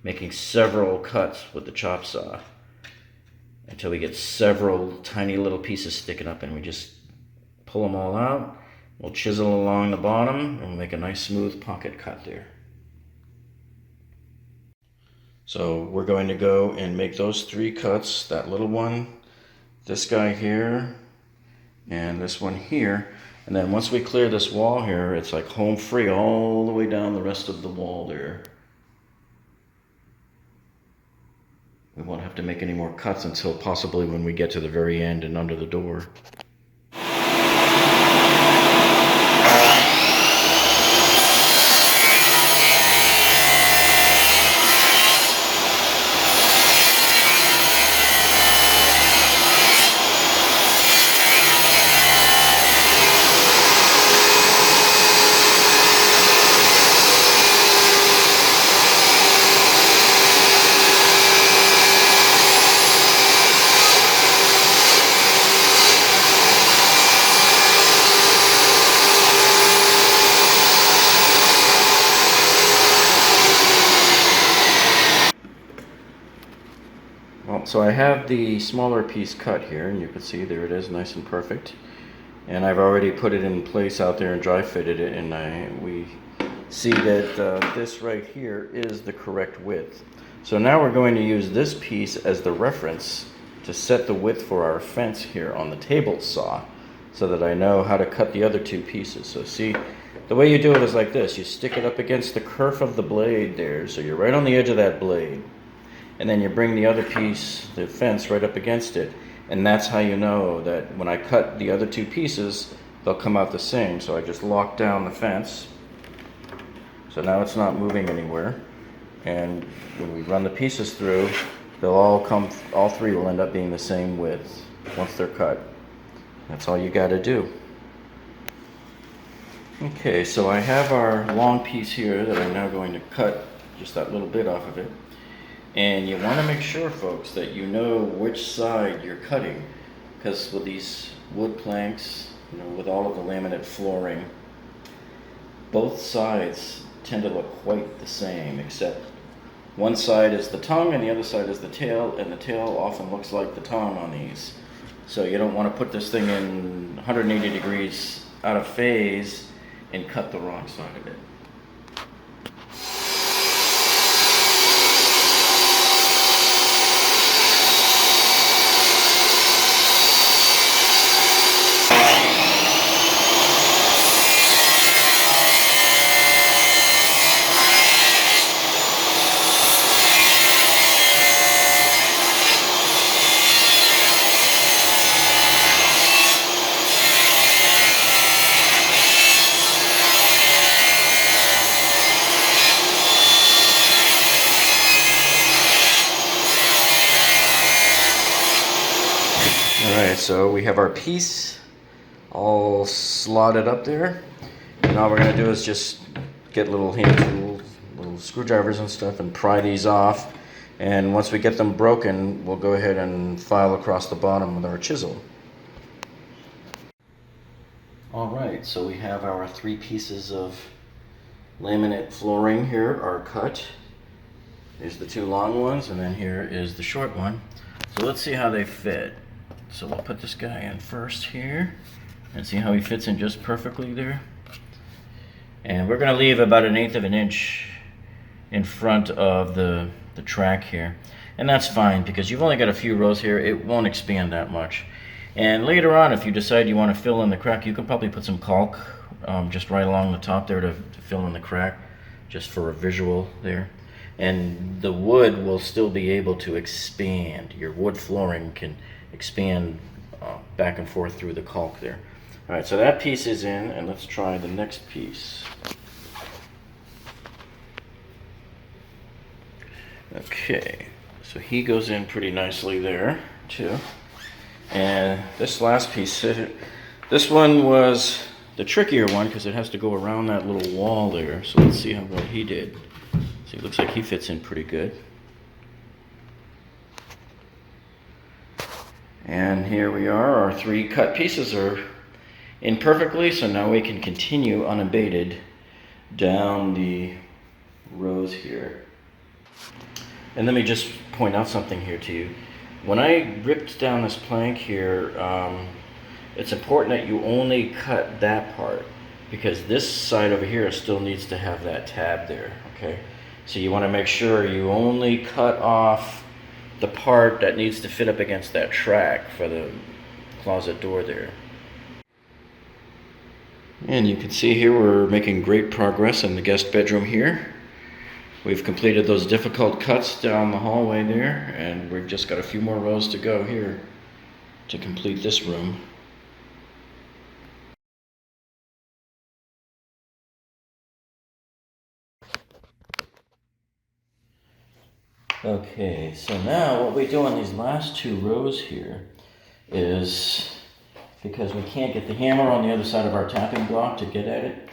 making several cuts with the chop saw until we get several tiny little pieces sticking up, and we just pull them all out. We'll chisel along the bottom and we'll make a nice smooth pocket cut there. So we're going to go and make those 3 cuts, that little one, this guy here, and this one here. And then once we clear this wall here, it's like home free all the way down the rest of the wall there. We won't have to make any more cuts until possibly when we get to the very end and under the door. So I have the smaller piece cut here, and you can see there it is, nice and perfect. And I've already put it in place out there and dry fitted it, and we see that this right here is the correct width. So now we're going to use this piece as the reference to set the width for our fence here on the table saw, so that I know how to cut the other 2 pieces. So see, the way you do it is like this. You stick it up against the kerf of the blade there, so you're right on the edge of that blade. And then you bring the other piece, the fence, right up against it. And that's how you know that when I cut the other 2 pieces, they'll come out the same. So I just lock down the fence. So now it's not moving anywhere. And when we run the pieces through, they'll all 3 will end up being the same width once they're cut. That's all you gotta do. Okay, so I have our long piece here that I'm now going to cut just that little bit off of it. And you want to make sure, folks, that you know which side you're cutting, because with these wood planks, with all of the laminate flooring, both sides tend to look quite the same, except one side is the tongue and the other side is the tail, and the tail often looks like the tongue on these. So you don't want to put this thing in 180 degrees out of phase and cut the wrong side of it. Alright, so we have our piece all slotted up there. And all we're going to do is just get little hand tools, little screwdrivers and stuff, and pry these off. And once we get them broken, we'll go ahead and file across the bottom with our chisel. Alright, so we have our 3 pieces of laminate flooring here are cut. Here's the 2 long ones, and then here is the short one. So let's see how they fit. So we'll put this guy in first here, and see how he fits in just perfectly there. And we're going to leave about 1/8 of an inch in front of the track here. And that's fine, because you've only got a few rows here. It won't expand that much. And later on, if you decide you want to fill in the crack, you can probably put some caulk just right along the top there to fill in the crack, just for a visual there. And the wood will still be able to expand. Your wood flooring can expand back and forth through the caulk there. Alright, so that piece is in, and let's try the next piece. Okay, so he goes in pretty nicely there too. And this last piece, this one was the trickier one because it has to go around that little wall there. So let's see how well he did. So it looks like he fits in pretty good. And here we are, our 3 cut pieces are in perfectly, so now we can continue unabated down the rows here. And let me just point out something here to you. When I ripped down this plank here, it's important that you only cut that part, because this side over here still needs to have that tab there, okay? So you want to make sure you only cut off the part that needs to fit up against that track for the closet door there. And you can see here we're making great progress in the guest bedroom here. We've completed those difficult cuts down the hallway there, and we've just got a few more rows to go here to complete this room. Okay, so now what we do on these last 2 rows here is, because we can't get the hammer on the other side of our tapping block to get at it,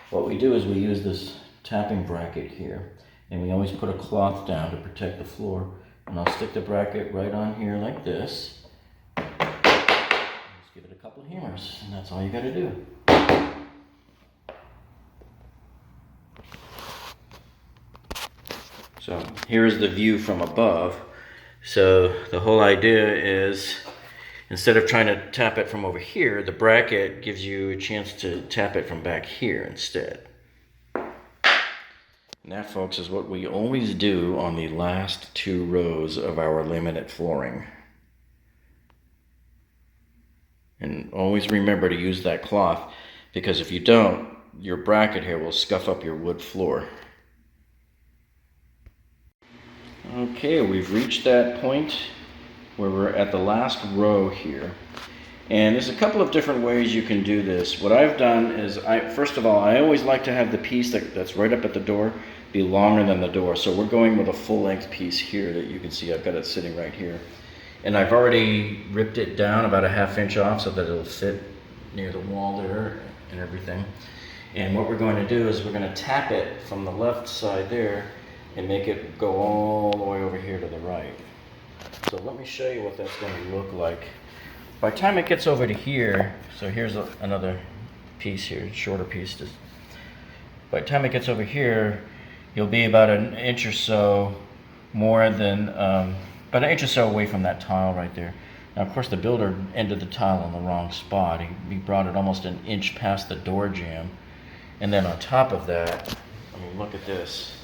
what we do is we use this tapping bracket here, and we always put a cloth down to protect the floor. And I'll stick the bracket right on here like this. Just give it a couple of hammers, and that's all you got to do. So here's the view from above. So the whole idea is, instead of trying to tap it from over here, the bracket gives you a chance to tap it from back here instead. And that, folks, is what we always do on the last 2 rows of our laminate flooring. And always remember to use that cloth, because if you don't, your bracket here will scuff up your wood floor. Okay, we've reached that point where we're at the last row here. And there's a couple of different ways you can do this. What I've done is, first of all, I always like to have the piece that's right up at the door be longer than the door. So we're going with a full-length piece here that you can see. I've got it sitting right here. And I've already ripped it down about a 1/2 inch off so that it'll fit near the wall there and everything. And what we're going to do is we're going to tap it from the left side there and make it go all the way over here to the right. So let me show you what that's going to look like. By the time it gets over to here, so here's another piece here, shorter piece. By the time it gets over here, you'll be about 1 inch or so more than, about 1 inch or so away from that tile right there. Now, of course, the builder ended the tile in the wrong spot. He brought it almost 1 inch past the door jamb. And then on top of that, I mean, look at this.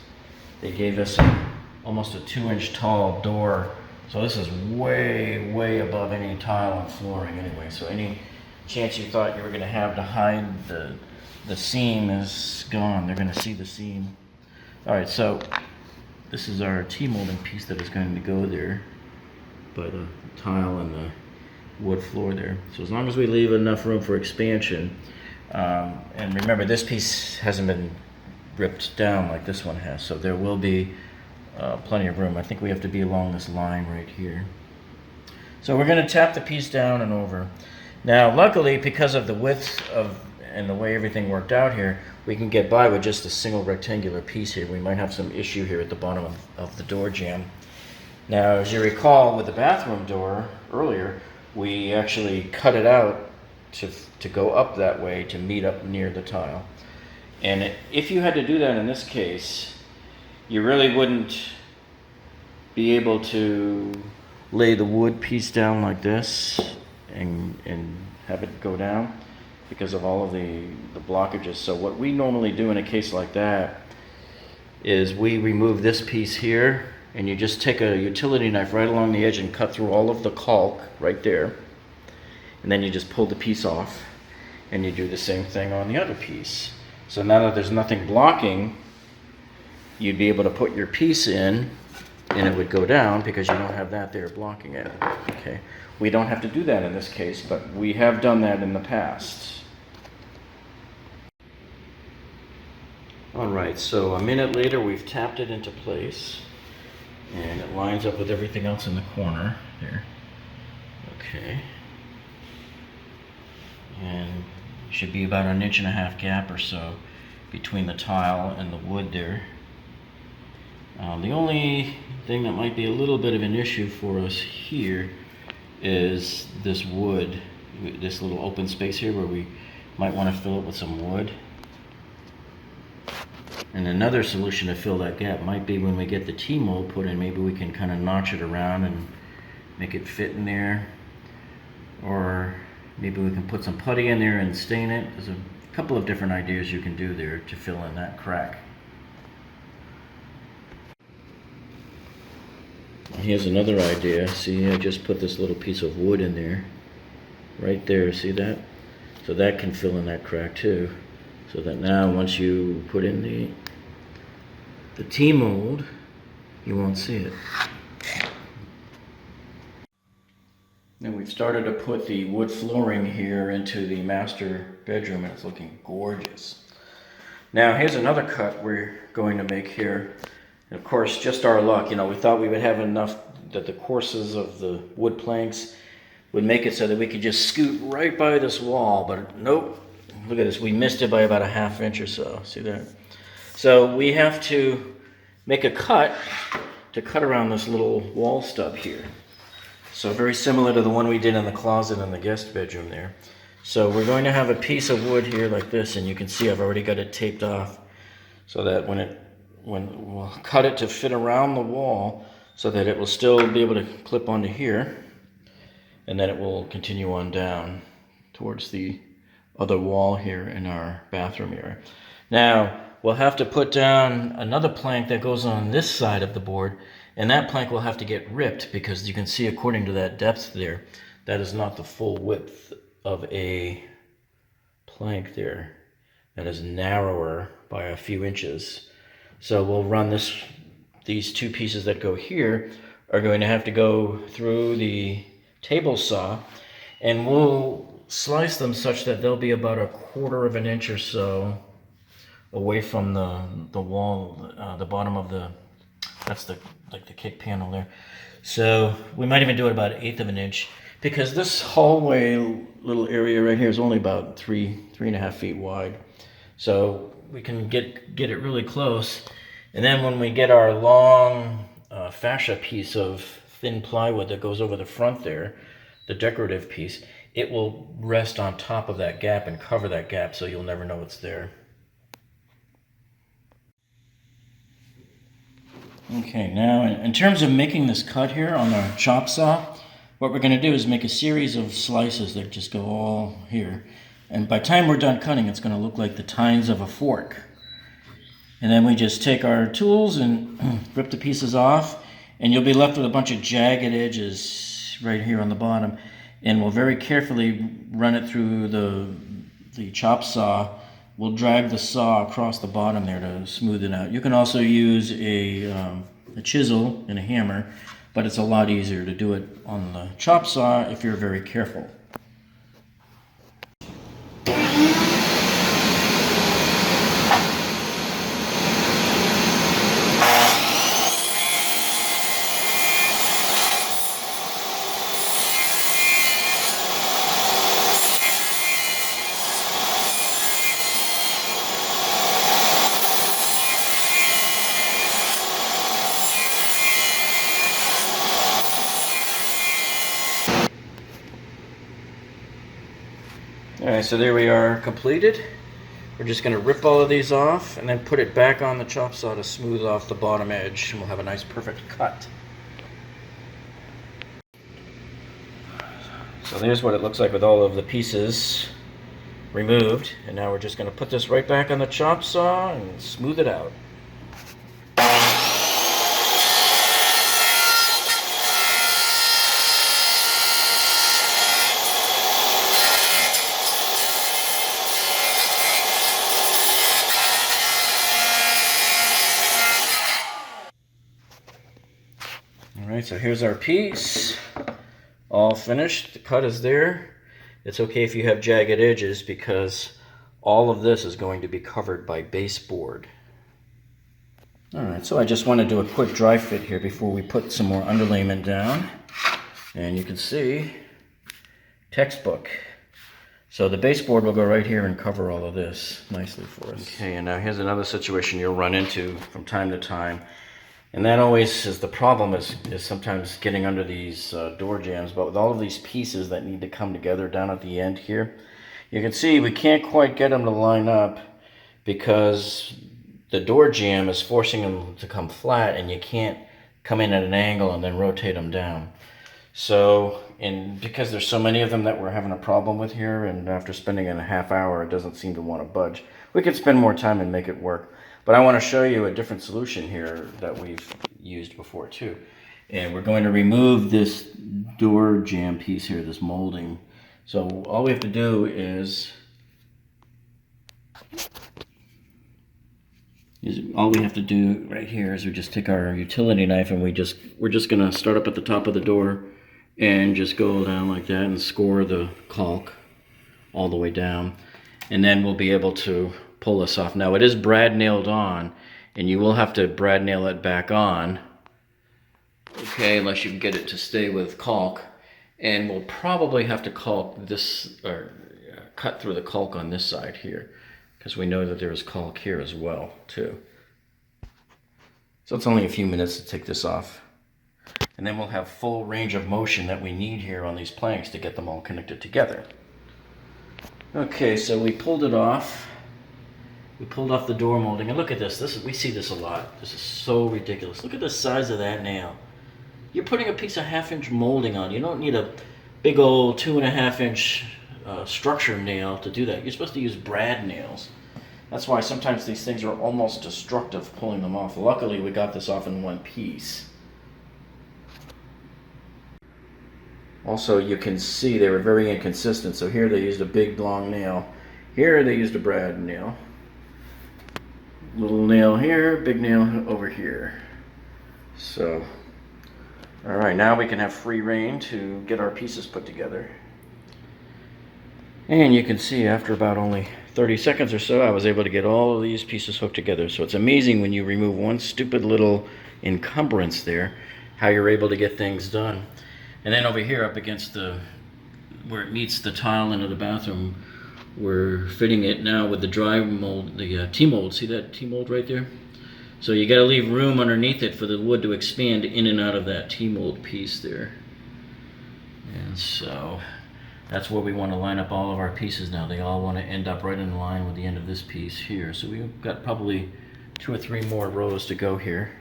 They gave us almost a 2-inch tall door. So this is way, way above any tile and flooring anyway. So any chance you thought you were going to have to hide the seam is gone. They're going to see the seam. All right, so this is our T-molding piece that is going to go there by the tile and the wood floor there. So as long as we leave enough room for expansion, and remember, this piece hasn't been ripped down like this one has, so there will be plenty of room. I think we have to be along this line right here. So we're going to tap the piece down and over. Now, luckily, because of the width of and the way everything worked out here, we can get by with just a single rectangular piece here. We might have some issue here at the bottom of the door jamb. Now, as you recall, with the bathroom door earlier, we actually cut it out to go up that way to meet up near the tile. And if you had to do that in this case, you really wouldn't be able to lay the wood piece down like this and have it go down because of all of the blockages. So what we normally do in a case like that is we remove this piece here, and you just take a utility knife right along the edge and cut through all of the caulk right there. And then you just pull the piece off, and you do the same thing on the other piece. So now that there's nothing blocking, you'd be able to put your piece in, and it would go down because you don't have that there blocking it. Okay, we don't have to do that in this case, but we have done that in the past. All right, so a minute later, we've tapped it into place, and it lines up with everything else in the corner there. Okay. And should be about 1.5 inch gap or so between the tile and the wood there. The only thing that might be a little bit of an issue for us here is this wood, this little open space here where we might want to fill it with some wood. And another solution to fill that gap might be when we get the T-mold put in, maybe we can kind of notch it around and make it fit in there. Or maybe we can put some putty in there and stain it. There's a couple of different ideas you can do there to fill in that crack. Here's another idea. See, I just put this little piece of wood in there. Right there, see that? So that can fill in that crack too. So that now once you put in the T-mold, you won't see it. And we've started to put the wood flooring here into the master bedroom, and it's looking gorgeous. Now here's another cut we're going to make here. And of course, just our luck, we thought we would have enough that the courses of the wood planks would make it so that we could just scoot right by this wall, but nope. Look at this, we missed it by about 1/2 inch or so, see that? So we have to make a cut to cut around this little wall stub here. So very similar to the one we did in the closet in the guest bedroom there. So we're going to have a piece of wood here like this, and you can see I've already got it taped off so that when we'll cut it to fit around the wall so that it will still be able to clip onto here, and then it will continue on down towards the other wall here in our bathroom area. Now, we'll have to put down another plank that goes on this side of the board, and that plank will have to get ripped because you can see according to that depth there, that is not the full width of a plank there. That is narrower by a few inches. So we'll run these two pieces that go here are going to have to go through the table saw, and we'll slice them such that they'll be about 1/4 inch or so away from the wall, the bottom of that's the kick panel there. So we might even do it about 1/8 inch because this hallway little area right here is only about 3.5 feet wide. So we can get it really close, and then when we get our long fascia piece of thin plywood that goes over the front there, the decorative piece, it will rest on top of that gap and cover that gap so you'll never know it's there. Okay, now in terms of making this cut here on the chop saw, what we're going to do is make a series of slices that just go all here. And by the time we're done cutting, it's going to look like the tines of a fork. And then we just take our tools and rip the pieces off, and you'll be left with a bunch of jagged edges right here on the bottom. And we'll very carefully run it through the chop saw. We'll drag the saw across the bottom there to smooth it out. You can also use a chisel and a hammer, but it's a lot easier to do it on the chop saw if you're very careful. Alright, so there we are completed. We're just going to rip all of these off and then put it back on the chop saw to smooth off the bottom edge, and we'll have a nice perfect cut. So there's what it looks like with all of the pieces removed, and now we're just going to put this right back on the chop saw and smooth it out. Alright, so here's our piece, all finished. The cut is there. It's okay if you have jagged edges because all of this is going to be covered by baseboard. Alright, so I just want to do a quick dry fit here before we put some more underlayment down. And you can see, textbook. So the baseboard will go right here and cover all of this nicely for us. Okay, and now here's another situation you'll run into from time to time. And that always is the problem, is sometimes getting under these door jambs. But with all of these pieces that need to come together down at the end here, you can see we can't quite get them to line up because the door jamb is forcing them to come flat, and you can't come in at an angle and then rotate them down. So, and because there's so many of them that we're having a problem with here, and after spending a half hour, it doesn't seem to want to budge. We could spend more time and make it work. But I want to show you a different solution here that we've used before too. And we're going to remove this door jamb piece here, this molding. So all we have to do is all we have to do right here is we just take our utility knife and we're just going to start up at the top of the door and just go down like that and score the caulk all the way down. And then we'll be able to pull this off. Now it is brad nailed on, and you will have to brad nail it back on, okay, unless you can get it to stay with caulk. And we'll probably have to caulk this, or cut through the caulk on this side here, because we know that there is caulk here as well too. So it's only a few minutes to take this off, and then we'll have full range of motion that we need here on these planks to get them all connected together. Okay, so we pulled it off. We pulled off the door molding, and look at this. We see this a lot. This is so ridiculous. Look at the size of that nail. You're putting a piece of 1/2-inch molding on. You don't need a big old 2.5-inch structure nail to do that. You're supposed to use brad nails. That's why sometimes these things are almost destructive pulling them off. Luckily, we got this off in one piece. Also, you can see they were very inconsistent. So here they used a big long nail. Here they used a brad nail. Little nail here, big nail over here. So, all right, now we can have free rein to get our pieces put together. And you can see after about only 30 seconds or so, I was able to get all of these pieces hooked together. So it's amazing when you remove one stupid little encumbrance there, how you're able to get things done. And then over here up against where it meets the tile into the bathroom, we're fitting it now with the dry mold, the T-mold. See that T-mold right there? So you got to leave room underneath it for the wood to expand in and out of that T-mold piece there. And so that's where we want to line up all of our pieces now. They all want to end up right in line with the end of this piece here. So we've got probably 2 or 3 more rows to go here.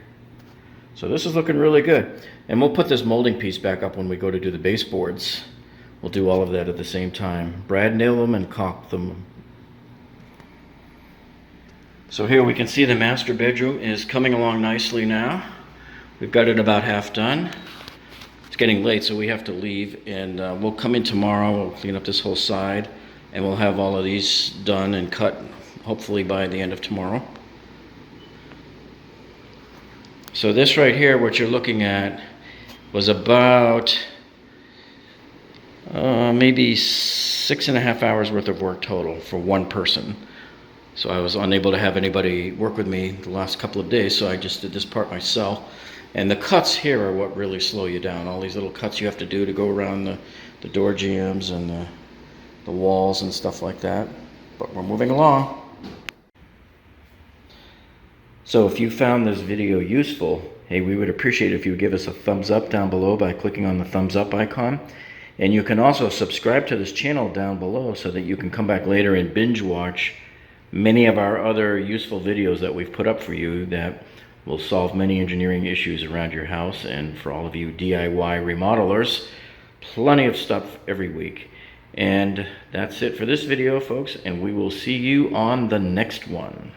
So this is looking really good. And we'll put this molding piece back up when we go to do the baseboards. We'll do all of that at the same time. Brad nail them and caulk them. So here we can see the master bedroom is coming along nicely now. We've got it about half done. It's getting late, so we have to leave, and we'll come in tomorrow. We'll clean up this whole side, and we'll have all of these done and cut, hopefully by the end of tomorrow. So this right here, what you're looking at, was about maybe 6.5 hours worth of work total for one person. So I was unable to have anybody work with me the last couple of days, so I just did this part myself. And the cuts here are what really slow you down. All these little cuts you have to do to go around the door jambs and the walls and stuff like that. But we're moving along. So if you found this video useful, hey, we would appreciate it if you would give us a thumbs up down below by clicking on the thumbs up icon. And you can also subscribe to this channel down below so that you can come back later and binge watch many of our other useful videos that we've put up for you that will solve many engineering issues around your house. And for all of you DIY remodelers, plenty of stuff every week. And that's it for this video, folks, and we will see you on the next one.